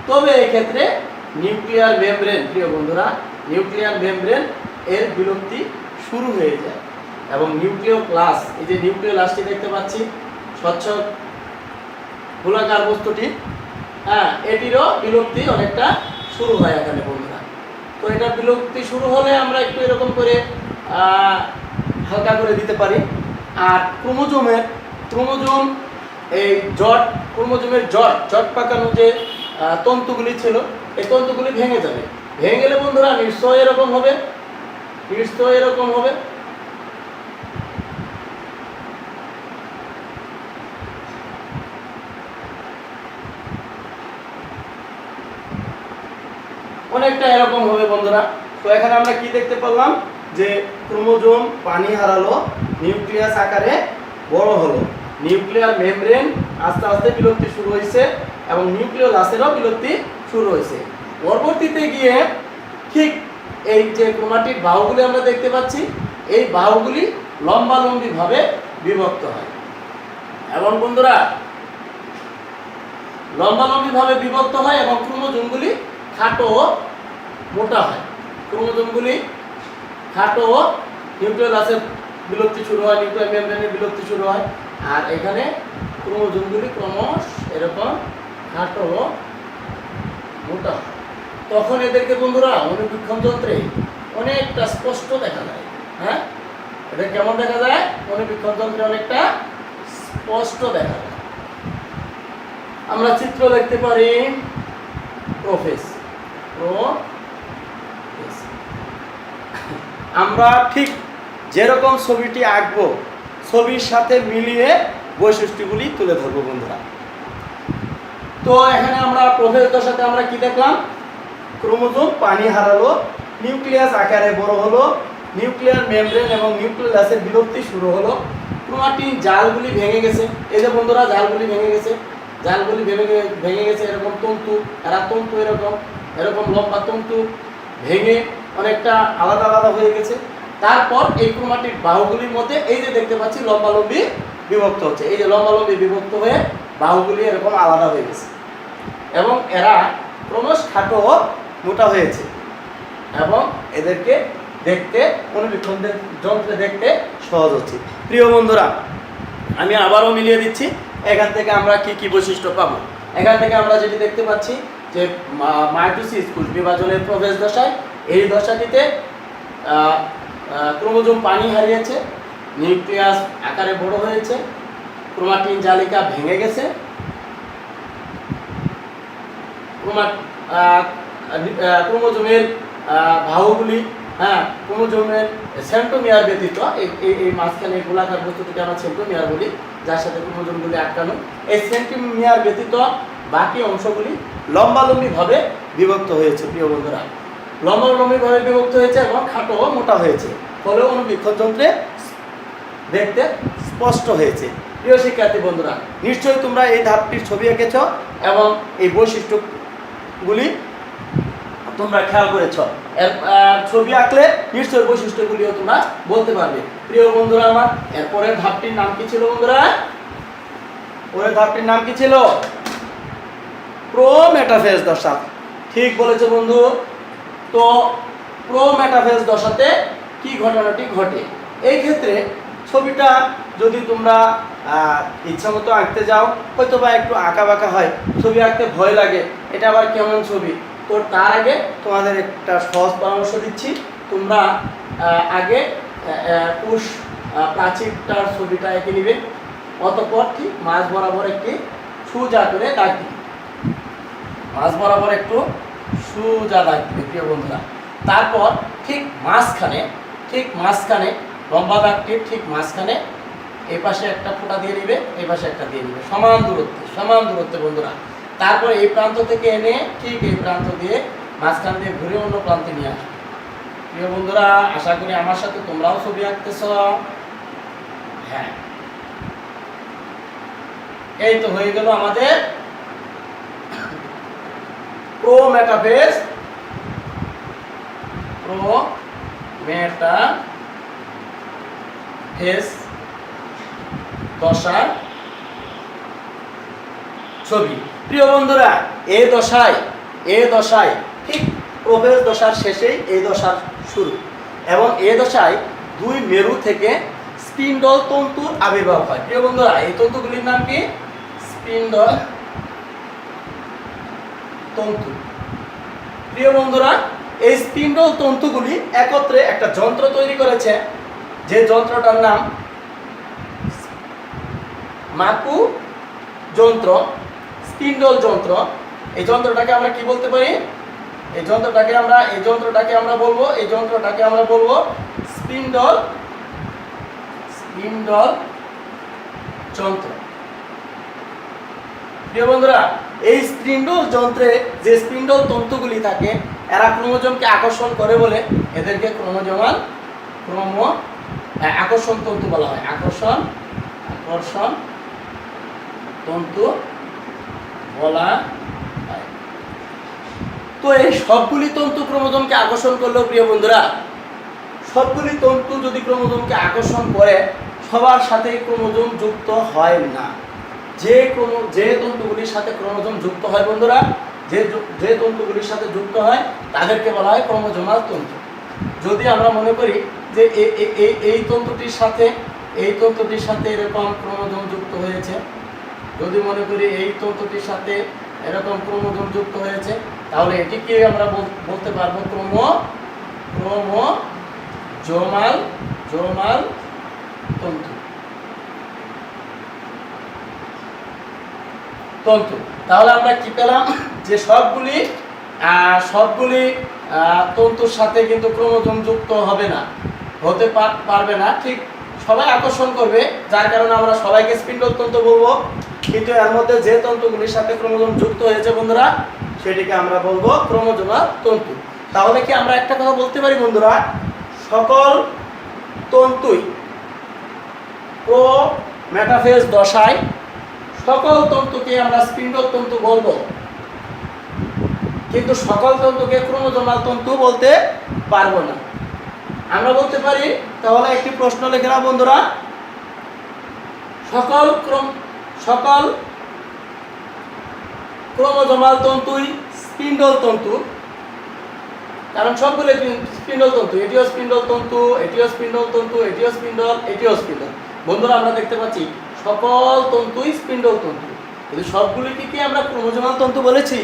তবে এক্ষেত্রে নিউক্লিয়ার মেমব্রেন, প্রিয় বন্ধুরা, নিউক্লিয়ার মেমব্রেন এর বিলুপ্তি শুরু হয়ে যায় এবং নিউক্লিওপ্লাস, এই যে নিউক্লিওপ্লাসটি দেখতে পাচ্ছি স্বচ্ছ গোলাকার বস্তুটি, এটিরও বিলুপ্তি অনেকটা শুরু হয় এখানে বন্ধুরা। তো এটা বিলুপ্তি শুরু হলে আমরা একটু এরকম করে হালকা করে দিতে পারি। আর ক্রোমোজোমের জট পাকানো যে তন্তুগুলি ছিল, এই তন্তুগুলি ভেঙে যাবে। ভেঙে গেলে বন্ধুরা নিশ্চয়ই এরকম হবে। অনেকটা এরকম হবে বন্ধুরা। তো এখানে আমরা কি দেখতে পেলাম যে ক্রোমোজোম পানি হারালো, নিউক্লিয়াস আকারে বড় হলো, নিউক্লিয়ার মেমব্রেন আস্তে আস্তে বিলুপ্তি শুরু হয়েছে এবং নিউক্লিওলাসেরও বিলুপ্তি শুরু হয়েছে। পরবর্তীতে গিয়ে ঠিক এই যে ক্রোমাটিড বাহুগুলি আমরা দেখতে পাচ্ছি, এই বাহুগুলি লম্বালম্বিভাবে বিভক্ত হয় এবং বন্ধুরা লম্বালম্বিভাবে বিভক্ত হয় এবং ক্রোমোজোমগুলি খাটো ও মোটা হয়। নিউক্লিওলাসের বিলুপ্তি শুরু হয়, নিউক্লিয়ার মেমব্রেনের বিলুপ্তি শুরু হয়। আর এখানে ক্রোমোজোমগুলি ক্রমশ এরকম খাটো ও মোটা হয়। তখন এদেরকে বন্ধুরা অনুবীক্ষণ যন্ত্রে অনেকটা স্পষ্ট দেখা যায়। হ্যাঁ, এটা কেমন দেখা যায়? অনুবীক্ষণ যন্ত্রে অনেকটা স্পষ্ট দেখা যায়। আমরা চিত্র দেখতে পারি প্রোফেস। আমরা ঠিক যেরকম ছবিটি আঁকবো ছবির সাথে মিলিয়ে বৈশিষ্ট্যগুলি তুলে ধরবো বন্ধুরা। তো এখানে আমরা প্রোফেস দশাতে আমরা কি দেখলাম? ক্রোমোজোম পানি হারালো, নিউক্লিয়াস আকারে বড় হলো, নিউক্লিয়ার মেমব্রেন এবং নিউক্লিয়াসের বিলুপ্তি শুরু হলো, ক্রোমাটিন জালগুলি ভেঙে গেছে। এই যে বন্ধুরা, জালগুলি ভেঙে গেছে, জালগুলি ভেঙে গেছে। এরকম তন্তু, তন্তু এরকম লম্বা তন্তু ভেঙে অনেকটা আলাদা আলাদা হয়ে গেছে। তারপর এই ক্রোমাটিড বাহুগুলির মধ্যে এই যে দেখতে পাচ্ছি লম্বালম্বি বিভক্ত হচ্ছে। এই যে লম্বালম্বি বিভক্ত হয়ে বাহুগুলি এরকম আলাদা হয়ে গেছে এবং এরা ক্রমশ খাটো ও মোটা হয়েছে এবং এদেরকে দেখতে অনুবীক্ষণ যন্ত্রে দেখতে সহজ হচ্ছে। প্রিয় বন্ধুরা, আমি আবারও মিলিয়ে দিচ্ছি এখান থেকে আমরা কি কি বৈশিষ্ট্য পাবো। এখান থেকে আমরা যেটি দেখতে পাচ্ছি যে মাইটোসিস কোষ বিভাজনের প্রবেশ দশায়, এই দশাটিতে ক্রোমোজোম পানি হারিয়েছে, নিউক্লিয়াস আকারে বড় হয়েছে, ক্রোমাটিন জালিকা ভেঙে গেছে, ক্রোমোজোমের বাহুগুলি ক্রোমোজোমের সেন্ট্রোমিয়ার ব্যতীত এই মাঝখানে গোলাকার বস্তুটিকে আমরা সেন্ট্রোমিয়ার বলি, যার সাথে ক্রোমোজোমগুলি আটকানো, এই সেন্ট্রোমিয়ার ব্যতীত বাকি অংশগুলি লম্বালম্বিভাবে বিভক্ত হয়েছে। প্রিয় বন্ধুরা, লম্বালম্বিভাবে বিভক্ত হয়েছে এবং খাটো মোটা হয়েছে, ফলে অনুবীক্ষণ যন্ত্রে দেখতে স্পষ্ট হয়েছে। প্রিয় শিক্ষার্থী বন্ধুরা, নিশ্চয়ই তোমরা এই ধাপটির ছবি এঁকেছ এবং এই বৈশিষ্ট্যগুলি তোমরা খেয়াল করেছ। ছবি আঁকলে নিশ্চয়ই বৈশিষ্ট্যগুলিও তোমরা বলতে পারবে। প্রিয় বন্ধুরা আমার, এরপরের ধাপটির নাম কি ছিল বন্ধুরা? পরের ধাপটির নাম কি ছিল? প্রোমেটাফেজ দশা। ঠিক বলেছে বন্ধু। তো প্রোমেটাফেজ দশাতে কি ঘটনাটি ঘটে? এই ক্ষেত্রে ছবিটা যদি তোমরা ইচ্ছামতো আঁকতে যাও, হয়তো বা একটু আঁকা বাঁকা হয়, ছবি আঁকতে ভয় লাগে, এটা আবার কেমন ছবি। তো তার আগে তোমাদের একটা সহজ পরামর্শ দিচ্ছি। তোমরা আগে কোষ প্রাচীরটার ছবিটা এঁকে নিবে, অতঃপর ঠিক মাঝ বরাবর একটি সোজা করে দাগ দিবে, মাঝ বরাবর একটু সোজা দাগ দিবে প্রিয় বন্ধুরা। তারপর ঠিক মাঝখানে লম্বা দাগটির ঠিক মাঝখানে এই পাশে একটা ফোঁটা দিয়ে নিবে, এই পাশে একটা দিয়ে নিবে, সমান দূরত্বে বন্ধুরা। তারপর এই প্রান্ত থেকে এনে ঠিক এই প্রান্ত দিয়ে মাঝখান দিয়ে ঘুরে অন্য প্রান্তে নিয়ে আসবে। প্রিয় বন্ধুরা, আশা করি আমার সাথে তোমরাও ছবি আঁকতেছ। হ্যাঁ, এই তো হয়ে গেল আমাদের প্রোমেটাফেজ দশার ছবি। প্রিয় বন্ধুরা, এই দশায় ঠিক প্রবেশ দশার শেষেই এই দশার শুরু, এবং এই দশায় দুই মেরু থেকে স্পিন্ডল তন্তুর আবির্ভাব হয়। প্রিয় বন্ধুরা, এই তন্তুগুলির নাম কি? স্পিন্ডল তন্তু। প্রিয় বন্ধুরা, এই স্পিন্ডল তন্তুগুলি একত্রে একটা যন্ত্র তৈরি করেছে, যে যন্ত্রটার নাম মাকু যন্ত্র, স্পিন্ডল যন্ত্র। এই যন্ত্রটাকে আমরা কি বলতে পারি? এই যন্ত্রটাকে আমরা বলবো স্পিন্ডল যন্ত্র। প্রিয় বন্ধুরা, এই স্পিন্ডল যন্ত্রে যে স্পিন্ডল তন্তুগুলি থাকে, এরা ক্রোমোজোমকে আকর্ষণ করে বলে এদেরকে আকর্ষণ তন্তু বলা হয়। আকর্ষণ তন্তু বলা হয়। তো এই সবগুলি তন্তু ক্রোমোজোমকে আকর্ষণ করলেও প্রিয় বন্ধুরা, সবগুলি তন্তু যদি ক্রোমোজোমকে আকর্ষণ করে, সবার সাথে ক্রোমোজোম যুক্ত হয় না। যে তন্তুগুলির সাথে ক্রোমোজোম যুক্ত হয় বন্ধুরা, যে তন্তুগুলির সাথে যুক্ত হয় তাদেরকে বলা হয় ক্রোমোজোমাল তন্তু। যদি আমরা মনে করি যে এই তন্তুটির সাথে এরকম ক্রোমোজোম যুক্ত হয়েছে, যদি মনে করি এই তন্তুটির সাথে এরকম ক্রোমোজোম যুক্ত হয়েছে, তাহলে এটিকে আমরা বলতে পারবো ক্রোমোজোমাল তন্তু। তাহলে আমরা কি পেলাম, যে সবগুলি তন্তুর সাথে কিন্তু ক্রোমোজোম যুক্ত হবে না, হতে পারবে না, ঠিক সবাই আকর্ষণ করবে, যার কারণে আমরা সবাইকে স্পিন্ডল তন্তু বলবো। কিন্তু এর মধ্যে যে তন্তুগুলির সাথে ক্রোমোজোম যুক্ত হয়েছে বন্ধুরা, সেটিকে আমরা বলবো ক্রোমোজোমাল তন্তু। তাহলে কি আমরা একটা কথা বলতে পারি বন্ধুরা, সকল তন্তুই প্রোমেটাফেজ দশায় সকল তন্তুকে আমরা স্পিন্ডল তন্তু বলবো, কিন্তু সকল তন্তুকে ক্রোমোজোমাল তন্তু বলতে পারবো না। আমরা বলতে পারি, তাহলে একটি প্রশ্ন লিখে নাও বন্ধুরা, সকল ক্রোমোজোমাল তন্তুই স্পিন্ডল তন্তু, কারণ সবগুলো স্পিন্ডল তন্তু, এটিও স্পিন্ডল তন্তু, এটিও স্পিন্ডল তন্তু, এটিও স্পিন্ডল, এটিও স্পিন্ডল। বন্ধুরা আমরা দেখতে পাচ্ছি সকল তন্তুই স্পিন্ডল তন্তু, কিন্তু সবগুলিকে কি আমরা ক্রোমোজোমাল তন্তু বলেছি?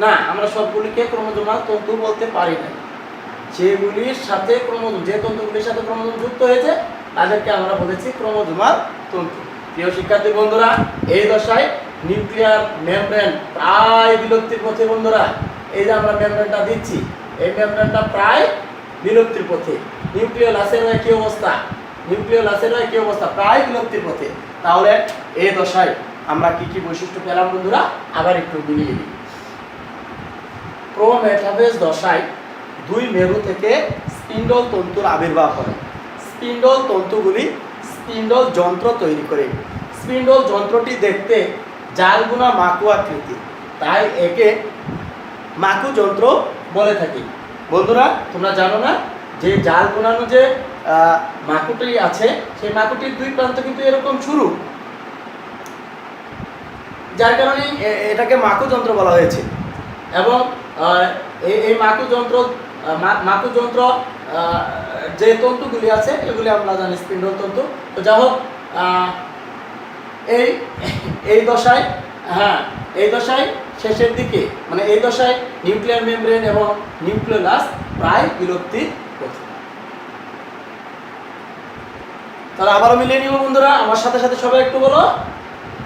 না, আমরা সবগুলিকে ক্রোমোজোমাল তন্তু বলতে পারি না। যেগুলির সাথে ক্রোমোজোম, যে তন্তুগুলির সাথে ক্রোমোজোম যুক্ত হয়েছে তাদেরকে আমরা বলেছি ক্রোমোজোমাল তন্তু। প্রিয় শিক্ষার্থী বন্ধুরা, এই দশায় নিউক্লিয়ার মেমব্রেন প্রায় বিলুপ্তির পথে বন্ধুরা। এই যে আমরা মেমব্রেনটা দিচ্ছি, এই মেমব্রেনটা প্রায় বিলুপ্তির পথে। নিউক্লিওলাসেরও একই অবস্থা, প্রায় বিলুপ্তির পথে। তাহলে এই দশায় আমরা কি কি বৈশিষ্ট্য পেলাম বন্ধুরা, আবার একটু মিলিয়ে দিই। প্রোমেটাফেজ দশায় দুই মেরু থেকে স্পিন্ডল তন্তুর আবির্ভাব হয়। স্পিন্ডল তন্তুগুলি স্পিন্ডল যন্ত্র তৈরি করে। স্পিন্ডল যন্ত্রটি দেখতে জালগুনা মাকু আকৃতি, তাই একে মাকু যন্ত্র বলে থাকি। বন্ধুরা তোমরা জানো না যে জাল বোনানো যে মাকুটি আছে, সেই মাকুটির দুই প্রান্ত কিন্তু এরকম সরু, যার কারণে এটাকে মাকু যন্ত্র বলা হয়েছে। এবং এই মাকু যন্ত্র যে তন্তুগুলি আছে এগুলি আমরা জানি স্পিন্ডল তন্তু। তো যাই হোক, এই দশায় শেষের দিকে, মানে এই দশায় নিউক্লিয়ার মেমব্রেন এবং নিউক্লিওলাস প্রায় বিলুপ্তির পথে। তাহলে আবারও মিলিয়ে নিব বন্ধুরা, আমার সাথে সাথে সবাই একটু বলো।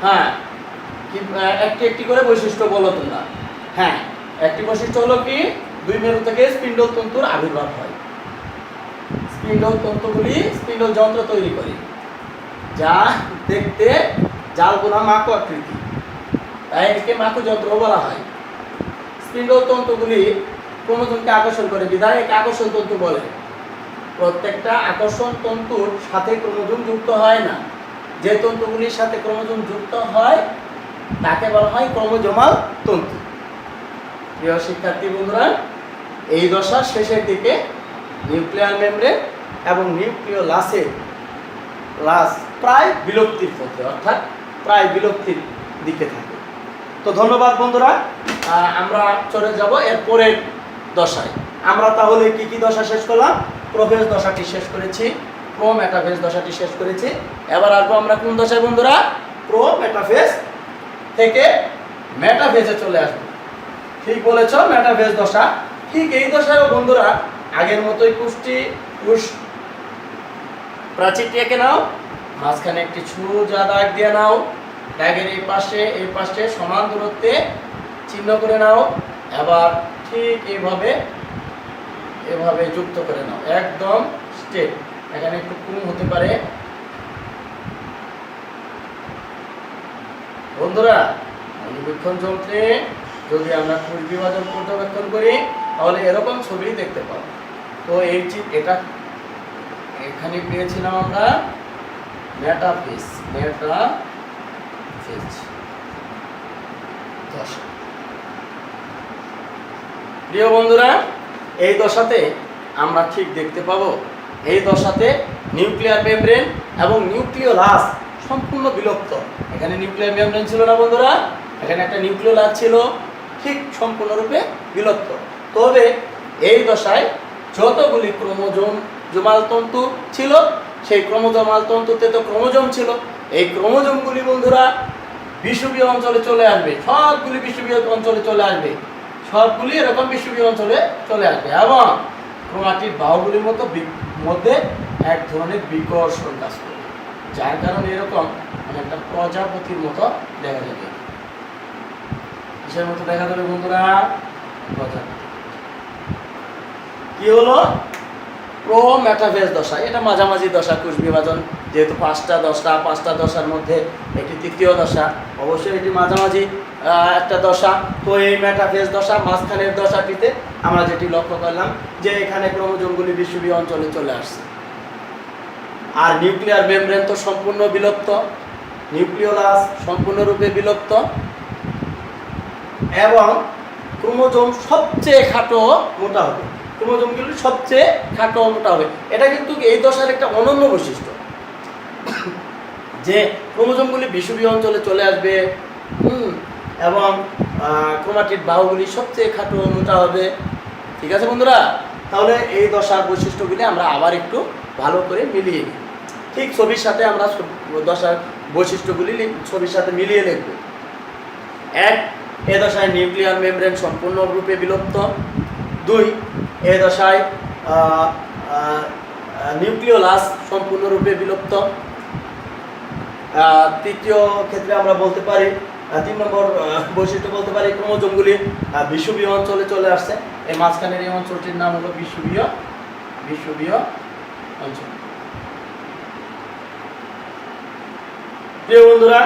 হ্যাঁ, একটি একটি করে বৈশিষ্ট্য বলো তোমরা। হ্যাঁ, একটি বৈশিষ্ট্য হলো কি, দুই মেরু থেকে স্পিন্ডল তন্তুর আবির্ভাব হয়। স্পিন্ডল তন্তুগুলি স্পিন্ডল যন্ত্র তৈরি করে, যা দেখতে জালবোনা মাকু আকৃতি, তাই একে মাকু যন্ত্র বলা হয়। স্পিন্ডল তন্তুগুলি ক্রোমোজোমকে আকর্ষণ করে, বিধায় একে আকর্ষণ তন্তু বলে। প্রত্যেকটা আকর্ষণ তন্তুর সাথে ক্রোমোজোম যুক্ত হয় না। যে তন্তুগুলির সাথে ক্রোমোজোম যুক্ত হয় তাকে বলা হয় ক্রোমোজোমাল তন্তু। প্রিয় শিক্ষার্থী বন্ধুরা, এই দশার শেষের দিকে নিউক্লিয়ার মেমব্রেন এবং নিউক্লিওলাসের প্রায় বিলুপ্তির পথে, অর্থাৎ প্রায় বিলুপ্তির দিকে থাকে। তো ধন্যবাদ বন্ধুরা, আমরা চলে যাব এর পরের দশায়। আমরা তাহলে কি কি দশা শেষ করলাম? প্রোফেজ দশাটি শেষ করেছি, প্রোমেটাফেজ দশাটি শেষ করেছি। এবার আসবো আমরা কোন দশায় বন্ধুরা? প্রোমেটাফেজ থেকে মেটাফেজে চলে আসবো। ঠিক বলেছ, মেটাফেজ দশা। ঠিক এই দশায়ও বন্ধুরা আগের মতোই কোষ প্রাচীরটি এঁকে নাও, মাঝখানে একটি সোজা দাগ দিয়ে নাও, দাগের এই পাশে সমান দূরত্বে চিহ্ন করে নাও। এবার ঠিক এভাবে যুক্ত করে নাও, একদম স্ট্রেট। এখানে একটু কম হতে পারে বন্ধুরা। অনুবীক্ষণ যন্ত্রে যদি আমরা কোষ বিভাজন পর্যবেক্ষণ করি তাহলে এরকম ছবি দেখতে পাবো। তো এটা এখানে পেয়েছিলাম আমরা মেটাফেজ দশা। প্রিয় বন্ধুরা, এই দশাতে আমরা ঠিক দেখতে পাবো, এই দশাতে নিউক্লিয়ার মেমব্রেন এবং নিউক্লিওলাস সম্পূর্ণ বিলুপ্ত। এখানে নিউক্লিয়ার মেমব্রেন ছিল না বন্ধুরা, এখানে একটা নিউক্লিওলাস ছিল, ঠিক সম্পূর্ণরূপে বিলুপ্ত। তবে এই দশায় যতগুলি ক্রোমোজোমাল তন্তু ছিল, সেই ক্রোমোজোমাল তন্তুতে তো ক্রোমোজোম ছিল। এই ক্রোমোজোমগুলি বন্ধুরা বিষুবীয় অঞ্চলে চলে আসবে, সবগুলি বিষুবীয় অঞ্চলে চলে আসবে, সবগুলি এরকম বিষুবীয় অঞ্চলে চলে আসবে। এবং ক্রোমাটিড বাহুগুলির মধ্যে এক ধরনের বিকর্ষণ কাজ করবে, যার কারণে এরকম মানে একটা প্রজাপতির মতো দেখা যাবে। কিসের মতো দেখা যাবে বন্ধুরা? প্রজাপতি। কি হলো? প্রোমেটাফেজ দশা, এটা মাঝামাঝি দশা, কোষ বিভাজন যেহেতু পাঁচটা দশার মধ্যে একটি তৃতীয় দশা, অবশ্যই এটি মাঝামাঝি একটা দশা। তো এই মেটাফেজ দশা, মাঝখানের দশাটিতে আমরা যেটি লক্ষ্য করলাম যে এখানে ক্রোমোজোমগুলি বিষুবীয় অঞ্চলে চলে আসছে। আর নিউক্লিয়ার মেমব্রেন তো সম্পূর্ণ বিলুপ্ত, নিউক্লিওলাস সম্পূর্ণরূপে বিলুপ্ত, এবং ক্রোমোজোম সবচেয়ে খাটো মোটা হবে, ক্রোমোজোমগুলি সবচেয়ে খাটো মোটা হবে। এটা কিন্তু এই দশার একটা অনন্য বৈশিষ্ট্য যে ক্রোমোজোমগুলি বিষুবীয় অঞ্চলে চলে আসবে, এবং ক্রোমাটিড বাহুগুলি সবচেয়ে খাটো মোটা হবে। ঠিক আছে বন্ধুরা? তাহলে এই দশার বৈশিষ্ট্যগুলি আমরা আবার একটু ভালো করে মিলিয়ে নিই। ঠিক ছবির সাথে আমরা দশার বৈশিষ্ট্যগুলি ছবির সাথে মিলিয়ে লিখব। এক, এ দশায় নিউক্লিয়ার মেমব্রেন সম্পূর্ণরূপে বিলুপ্ত। দুই, এ দশায় নিউক্লিওলাস সম্পূর্ণরূপে বিলুপ্ত। তৃতীয় ক্ষেত্রে আমরা বলতে পারি, 3 নম্বর বৈশিষ্ট্য বলতে পারি, ক্রোমোজোমগুলি বিষুবীয় অঞ্চলে চলে আসছে। এই মাঝখানের এই অঞ্চলটির নাম হলো বিষুবীয় অঞ্চল। প্রিয় বন্ধুরা,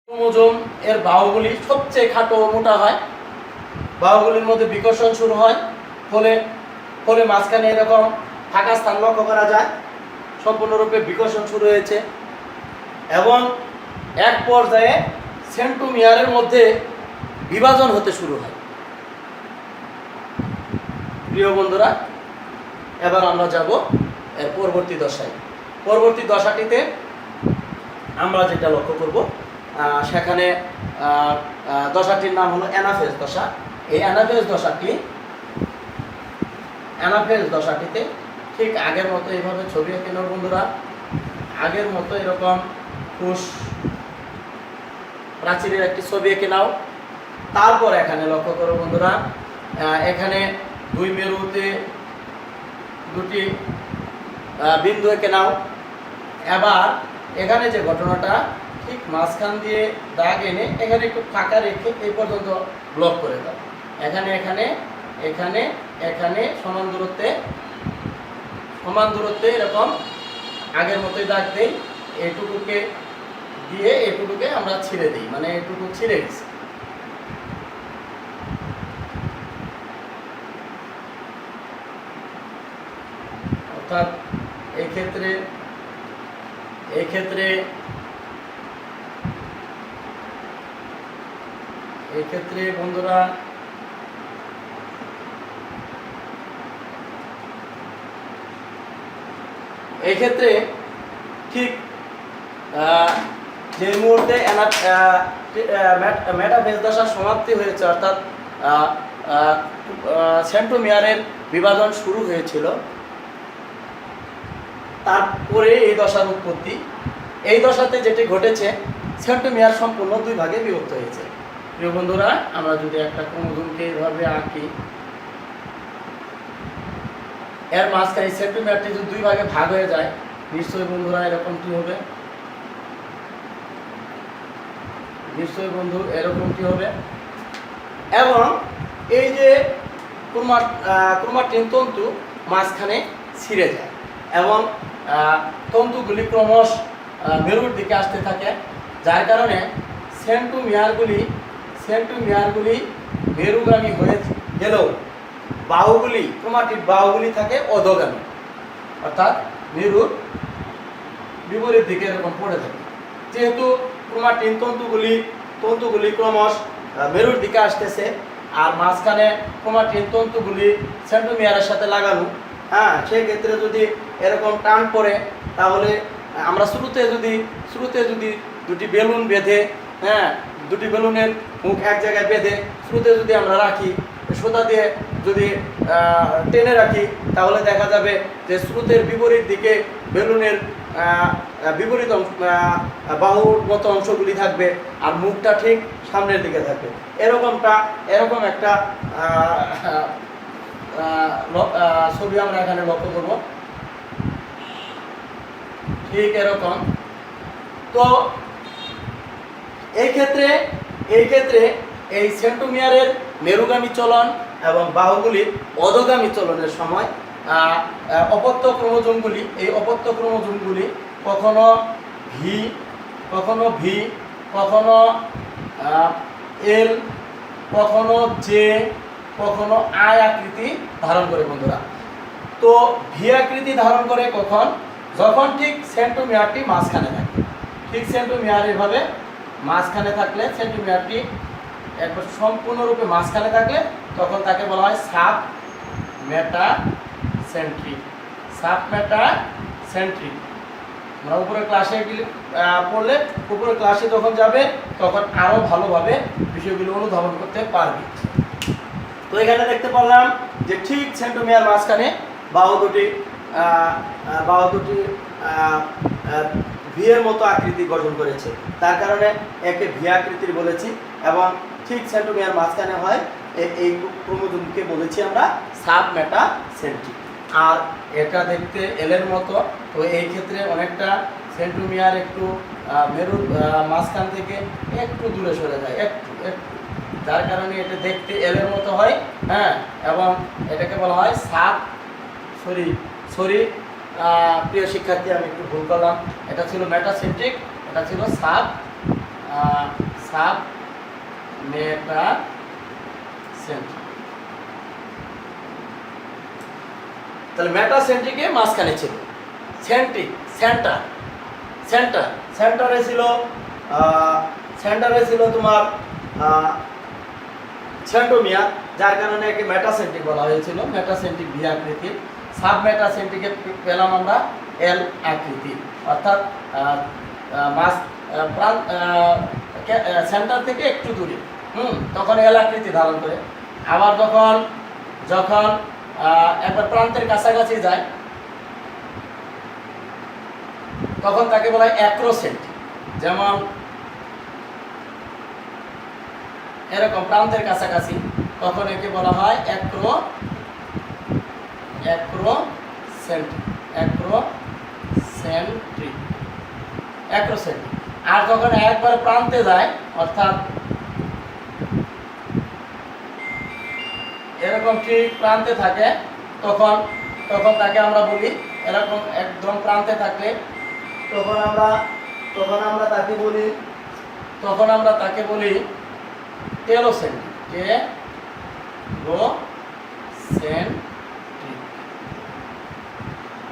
ক্রোমোজোম এর বাহুগুলি সবচেয়ে খাটো ও মোটা হয়, বাহুগুলির মধ্যে বিকর্ষণ শুরু হয়, ফলে ফলে মাঝখানে এরকম ফাঁকা স্থান লক্ষ্য করা যায়, সম্পূর্ণরূপে বিকর্ষণ শুরু হয়েছে এবং এক পর্যায়ে সেন্ট্রোমিয়ারের মধ্যে বিভাজন হতে শুরু হয়। প্রিয় বন্ধুরা, এবার আমরা যাব এর পরবর্তী দশায়। পরবর্তী দশাটিতে আমরা যেটা লক্ষ্য করব, সেখানে দশাটির নাম হলো অ্যানাফেজ দশা। এই অ্যানাফেজ দশাটিতে ঠিক আগের মতো এইভাবে ছবি এঁকে নাও বন্ধুরা। আগের মতো এরকম কোষ প্রাচীরের একটি ছবি এঁকে নাও। তারপর এখানে লক্ষ্য করো বন্ধুরা, এখানে দুই মেরুতে দুটি বিন্দু এঁকে নাও। এবার এখানে যে ঘটনাটা, ঠিক মাঝখান দিয়ে দাগ এনে এখানে একটু ফাঁকা রেখে এই পর্যন্ত ব্লক করে দাও। এখানে এখানে এখানে এখানে সমান দূরত্বে এরকম আগের মতোই দাগ দেই। এটুকুকে দিয়ে এটুকুকে আমরা ছিঁড়ে দিই, মানে এটুকু ছিঁড়ে গেছে। অর্থাৎ এই ক্ষেত্রে বন্ধুরা এই ক্ষেত্রে ঠিক যে মুহূর্তে মেটাফেজ দশার সমাপ্তি হয়েছে, অর্থাৎ সেন্ট্রোমিয়ারের বিভাজন শুরু হয়েছিল, তারপরে এই দশার উৎপত্তি। এই দশাতে যেটি ঘটেছে, সেন্ট্রোমিয়ার সম্পূর্ণ দুই ভাগে বিভক্ত হয়েছে। প্রিয় বন্ধুরা, আমরা যদি একটা ক্রোমোজোমকে এইভাবে আঁকি, এর মাঝখানে সেন্ট্রোমিয়ারটি যদি দুই ভাগে ভাগ হয়ে যায়, নিশ্চয়ই বন্ধুরা এরকমটি হবে, এবং এই যে ক্রোমাটিন তন্তু মাঝখানে ছিঁড়ে যায় এবং তন্তুগুলি ক্রমশ মেরুর দিকে আসতে থাকে, যার কারণে সেন্ট্রোমিয়ারগুলি মেরুগামী হয়ে গেলেও ক্রোমাটিড বাহুগুলি থাকে অধোগামী, অর্থাৎ মেরুর বিপরীত দিকে এরকম পড়ে থাকে। যেহেতু ক্রোমাটিন তন্তুগুলি ক্রমশ মেরুর দিকে আসতেছে, আর মাঝখানে ক্রোমাটিন তন্তুগুলি সেন্ট্রোমিয়ারের সাথে লাগানো, সেই ক্ষেত্রে যদি এরকম টান পড়ে, তাহলে আমরা শুরুতে যদি দুটি বেলুন বেঁধে, দুটি বেলুনের মুখ এক জায়গায় বেঁধে শুরুতে যদি আমরা রাখি, সুতা দিয়ে যদি টেনে রাখি, তাহলে দেখা যাবে যে স্রোতের বিপরীত দিকে বেলুনের বিপরীত বাহুর মতো অংশগুলি থাকবে আর মুখটা ঠিক সামনের দিকে থাকবে। এরকম একটা ছবি আমরা এখানে লক্ষ্য করব, ঠিক এরকম। তো এই ক্ষেত্রে এই সেন্ট্রোমিয়ারের মেরুগামী চলন এবং বাহুগুলির অধোগামী চলনের সময় অপত্য ক্রোমোজোমগুলি কখনো ভি, কখনো এল, কখনো জে, কখনো আই আকৃতি ধারণ করে বন্ধুরা। তো ভি আকৃতি ধারণ করে যখন ঠিক সেন্ট্রোমিয়ারটি মাঝখানে থাকে। ঠিক সেন্ট্রোমিয়ার এভাবে মাঝখানে থাকলে, সেন্ট্রোমিয়ারটি একবার সম্পূর্ণরূপে মাঝখানে থাকলে, তখন তাকে বলা হয় সাব মেটাসেন্ট্রিক। আমরা উপরের ক্লাসে পড়লে, উপরের ক্লাসে যখন যাবে তখন আরও ভালোভাবে বিষয়গুলো অনুধাবন করতে পারবে। তো এখানে দেখতে পারলাম যে ঠিক সেন্ট্রোমিয়ার মাঝখানে বাহু দুটি ভি এর মতো আকৃতি গঠন করেছে, তার কারণে একে ভি আকৃতির বলেছি। এবং ঠিক সেন্ট্রোমিয়ার মাঝখানে হয় এই ক্রোমোজোমকে বলেছি আমরা সাব মেটাসেন্ট্রিক। আর এটা দেখতে এলের মতো। তো এই ক্ষেত্রে অনেকটা সেন্ট্রোমিয়ার একটু মেরুর মাঝখান থেকে একটু দূরে সরে যায়, একটু, যার কারণে এটা দেখতে এলের মতো হয়। এবং এটাকে বলা হয় প্রিয় শিক্ষার্থী, আমি একটু ভুল করলাম, এটা ছিল মেটাসেন্ট্রিক, এটা ছিল সাব সাব মেটা সেন্ট্রিক। তাহলে মেটা সেন্ট্রিকে মাঝখানে ছিল, সেন্ট্রিক সেন্টার, সেন্টারে ছিল তোমার সেন্ট্রোমিয়ার, যার কারণে একে মেটাসেন্ট্রিক বলা হয়েছিল, মেটাসেন্ট্রিক ভি আকৃতির। সাব মেটাসেন্ট্রিকে পেলাম আমরা এল আকৃতি, অর্থাৎ সেন্টার থেকে একটু দূরে, তখন এল আকৃতি ধারণ করে। আবার যখন একবার প্রান্তের কাছাকাছি যায় তখন তাকে বলা হয় অ্যাক্রোসেন্ট্রিক। যেমন এরকম প্রান্তের কাছাকাছি, তখন একে বলা হয় অ্যাক্রোসেন্ট্রিক। আর যখন একবার প্রান্তে যায়, অর্থাৎ এরকম ঠিক প্রান্তে থাকে, তখন তাকে আমরা বলি, এরকম একদম প্রান্তে থাকলে তখন আমরা তাকে বলি টেলোসেন্ট্রিক।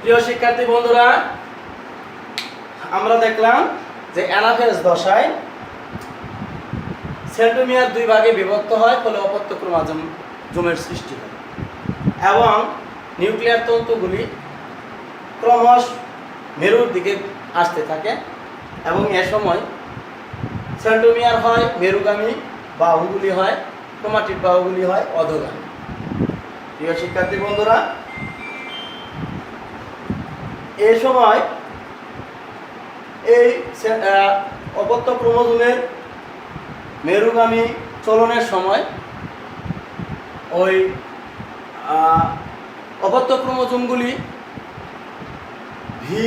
প্রিয় শিক্ষার্থী বন্ধুরা, আমরা দেখলাম যে অ্যানাফেজ দশায় সেন্ট্রোমিয়ার দুই ভাগে বিভক্ত হয়, ফলে অপত্য ক্রোমোজোমের সৃষ্টি হয় এবং নিউক্লিয়ার তন্তুগুলি ক্রমশ মেরুর দিকে আসতে থাকে এবং এ সময় সেন্ট্রোমিয়ার হয় মেরুগামী, বাহুগুলি হয় ক্রোমাটিড, বাহুগুলি হয় অধোগামী। প্রিয় শিক্ষার্থী বন্ধুরা, এই সময় এই অপত্য ক্রোমোজোমের মেরুগামী চলনের সময় ওই অপত্য ক্রোমোজোমগুলি ভি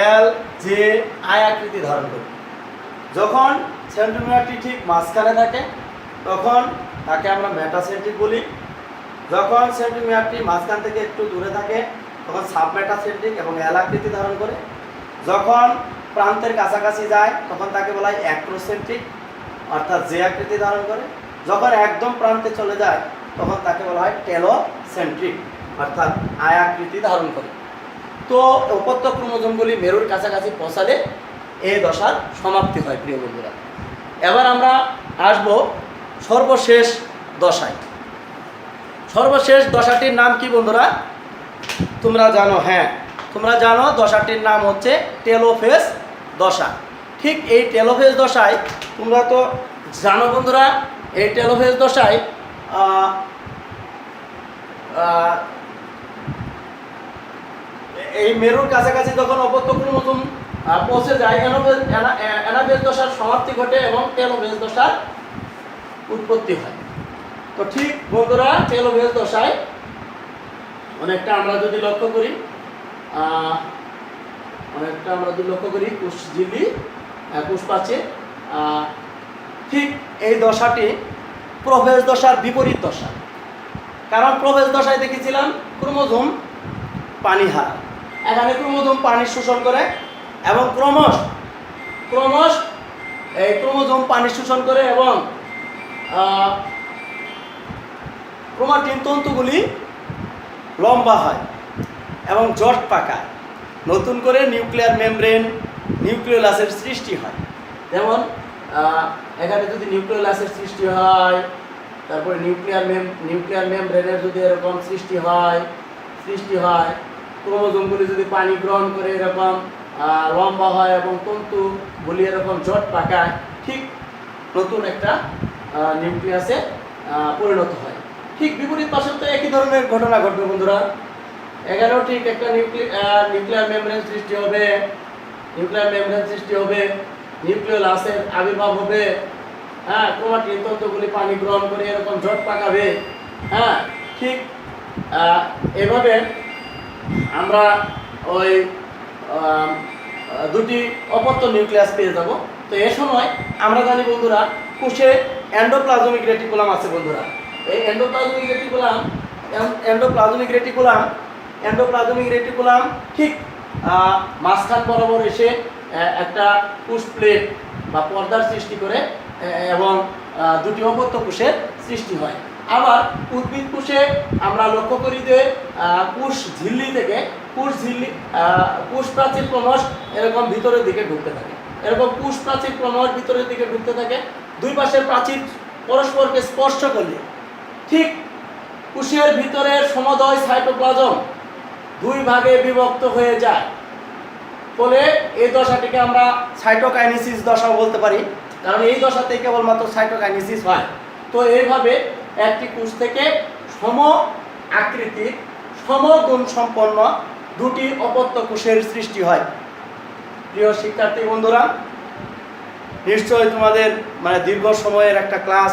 এল জে আই আকৃতি ধারণ করে। যখন সেন্ট্রোমিয়ারটি ঠিক মাঝখানে থাকে তখন তাকে আমরা মেটাসেন্ট্রিক বলি। যখন সেন্ট্রোমিয়ারটি মাঝখান থেকে একটু দূরে থাকে তখন সাব মেটাসেন্ট্রিক এবং এল আকৃতি ধারণ করে। যখন প্রান্তের কাছাকাছি যায় তখন তাকে বলা হয় অ্যাক্রোসেন্ট্রিক, অর্থাৎ জে আকৃতি ধারণ করে। যখন একদম প্রান্তে চলে যায় তখন তাকে বলা হয় টেলোসেন্ট্রিক, অর্থাৎ আই আকৃতি ধারণ করে। তো অপত্য ক্রোমোজোমগুলি মেরুর কাছাকাছি পৌঁছালে এই দশার সমাপ্তি হয়। প্রিয় বন্ধুরা, এবার আমরা আসব সর্বশেষ দশায়। সর্বশেষ দশাটির নাম কি বন্ধুরা? তোমরা জানো? হ্যাঁ, তোমরা জানো দশাটির নাম হচ্ছে টেলোফেজ দশা। ঠিক এই টেলোফেজ দশায় তোমরা তো জানো বন্ধুরা, এই টেলোফেজ দশায় এই মেরুর কাছাকাছি যখন অপত্য ক্রোমোজোম পৌঁছে যায়, অ্যানাফেজ দশার সমাপ্তি ঘটে এবং টেলোফেজ দশার উৎপত্তি হয়। তো ঠিক বন্ধুরা, টেলোফেজ দশায় অনেকটা আমরা যদি লক্ষ্য করি কোষঝিল্লি, কোষপ্রাচীর, ঠিক এই দশাটি প্রোফেজ দশার বিপরীত দশা। কারণ প্রোফেজ দশায় দেখেছিলাম ক্রোমোজোম পানি হারায়, এখানে ক্রোমোজোম পানি শোষণ করে এবং ক্রমশ এই ক্রোমোজোম পানি শোষণ করে এবং ক্রোমাটিন তন্তুগুলি লম্বা হয় এবং জট পাকায়, নতুন করে নিউক্লিয়ার মেমব্রেন, নিউক্লিওলাসের সৃষ্টি হয়। যেমন এখানে যদি নিউক্লিওলাসের সৃষ্টি হয়, তারপরে নিউক্লিয়ার মেমব্রেনের যদি এরকম সৃষ্টি হয়, ক্রোমোজোমগুলি যদি পানি গ্রহণ করে এরকম লম্বা হয় এবং তন্তুগুলি এরকম জট পাকায়, ঠিক নতুন একটা নিউক্লিয়াসে পরিণত হয়। ঠিক বিপরীত পাশে তো একই ধরনের ঘটনা ঘটবে বন্ধুরা। এখানেও ঠিক একটা নিউক্লিয়ার মেমব্রেন সৃষ্টি হবে, নিউক্লিওলাসের আবির্ভাব হবে, হ্যাঁ, ক্রোমাটিন তন্তুগুলি পানি গ্রহণ করে এরকম জট পাকাবে। হ্যাঁ, ঠিক এভাবে আমরা ওই দুটি অপত্য নিউক্লিয়াস পেয়ে যাব। তো এ সময় আমরা জানি বন্ধুরা, কোষে এন্ডোপ্লাজমিক রেটিকুলাম আছে বন্ধুরা। এই এন্ডোপ্লাজমিক রেটিকুলাম ঠিক মাঝখান বরাবর এসে একটা কোষ প্লেট বা পর্দার সৃষ্টি করে এবং দুটি অপত্য কোষের সৃষ্টি হয়। আবার উদ্ভিদ কোষে আমরা লক্ষ্য করি যে কোষ ঝিল্লি থেকে কোষ প্রাচীর ক্রমশ এরকম ভিতরের দিকে ঢুকতে থাকে, এরকম কোষ প্রাচীর ক্রমশ ভিতরের দিকে ঢুকতে থাকে। দুই পাশের প্রাচীর পরস্পরকে স্পর্শ করলে ঠিক কোষের ভিতরের সমদয় সাইটোপ্লাজম দুই ভাগে বিভক্ত হয়ে যায়। ফলে এই দশাটিকে আমরা সাইটোকাইনেসিস দশাও বলতে পারি, কারণ এই দশাতেই কেবলমাত্র সাইটোকাইনেসিস হয়। তো এইভাবে একটি কোষ থেকে সম আকৃতির সমগুণ সম্পন্ন দুটি অপত্য কোষের সৃষ্টি হয়। প্রিয় শিক্ষার্থী বন্ধুরা, নিশ্চয়ই তোমাদের দীর্ঘ সময়ের একটা ক্লাস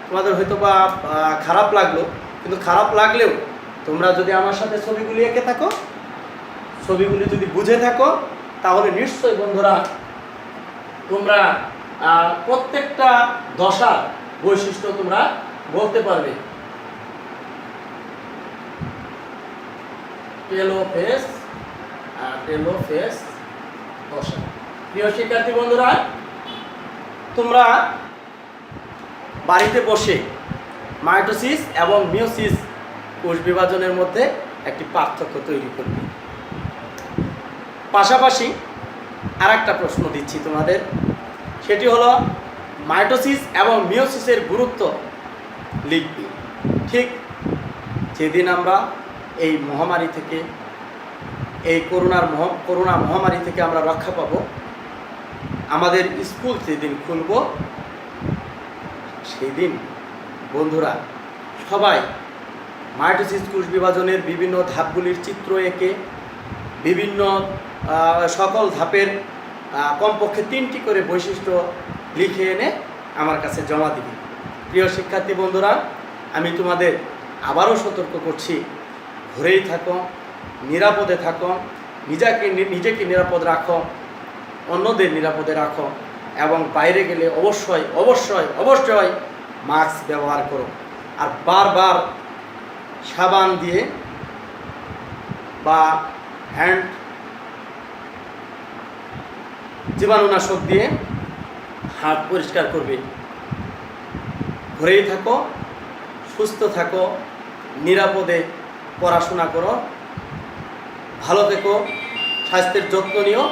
তোমাদের হয়তো বা খারাপ লাগলো, কিন্তু খারাপ লাগলেও তোমরা যদি আমার সাথে ছবিগুলি এঁকে থাকো, ছবিগুলি যদি বুঝে থাকো, তাহলে নিশ্চয়ই বন্ধুরা তোমরা প্রত্যেকটা দশার বৈশিষ্ট্য তোমরা বলতে পারবে। টেলোফেস দশা। প্রিয় শিক্ষার্থী বন্ধুরা, তোমরা বাড়িতে বসে মাইটোসিস এবং মিওসিস কোষ বিভাজনের মধ্যে একটি পার্থক্য তৈরি করবে। পাশাপাশি আর একটা প্রশ্ন দিচ্ছি তোমাদের, সেটি হলো মাইটোসিস এবং মিওসিসের গুরুত্ব লিখবে। ঠিক যেদিন আমরা এই মহামারী থেকে, এই করোনা মহামারী থেকে আমরা রক্ষা পাব, আমাদের স্কুল যেদিন খুলব, সেই দিন বন্ধুরা সবাই মাইটোসিস কোষ বিভাজনের বিভিন্ন ধাপগুলির চিত্র এঁকে বিভিন্ন সকল ধাপের কমপক্ষে 3টি করে বৈশিষ্ট্য লিখে এনে আমার কাছে জমা দিবে। প্রিয় শিক্ষার্থী বন্ধুরা, আমি তোমাদের আবারও সতর্ক করছি, ঘরেই থাকো, নিরাপদে থাকো, নিজেকে নিরাপদ রাখো, অন্যদের নিরাপদে রাখো, এবং বাইরে গেলে অবশ্যই অবশ্যই অবশ্যই মাস্ক ব্যবহার করো। আর বারবার সাবান দিয়ে বা হ্যান্ড জীবাণুনাশক দিয়ে হাত পরিষ্কার করবে। ঘরেই থাকো, সুস্থ থাকো, নিরাপদে পড়াশোনা করো, ভালো থেকো, স্বাস্থ্যের যত্ন নিও।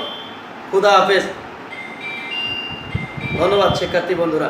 খুদা হাফেজ। ধন্যবাদ শিক্ষার্থী বন্ধুরা।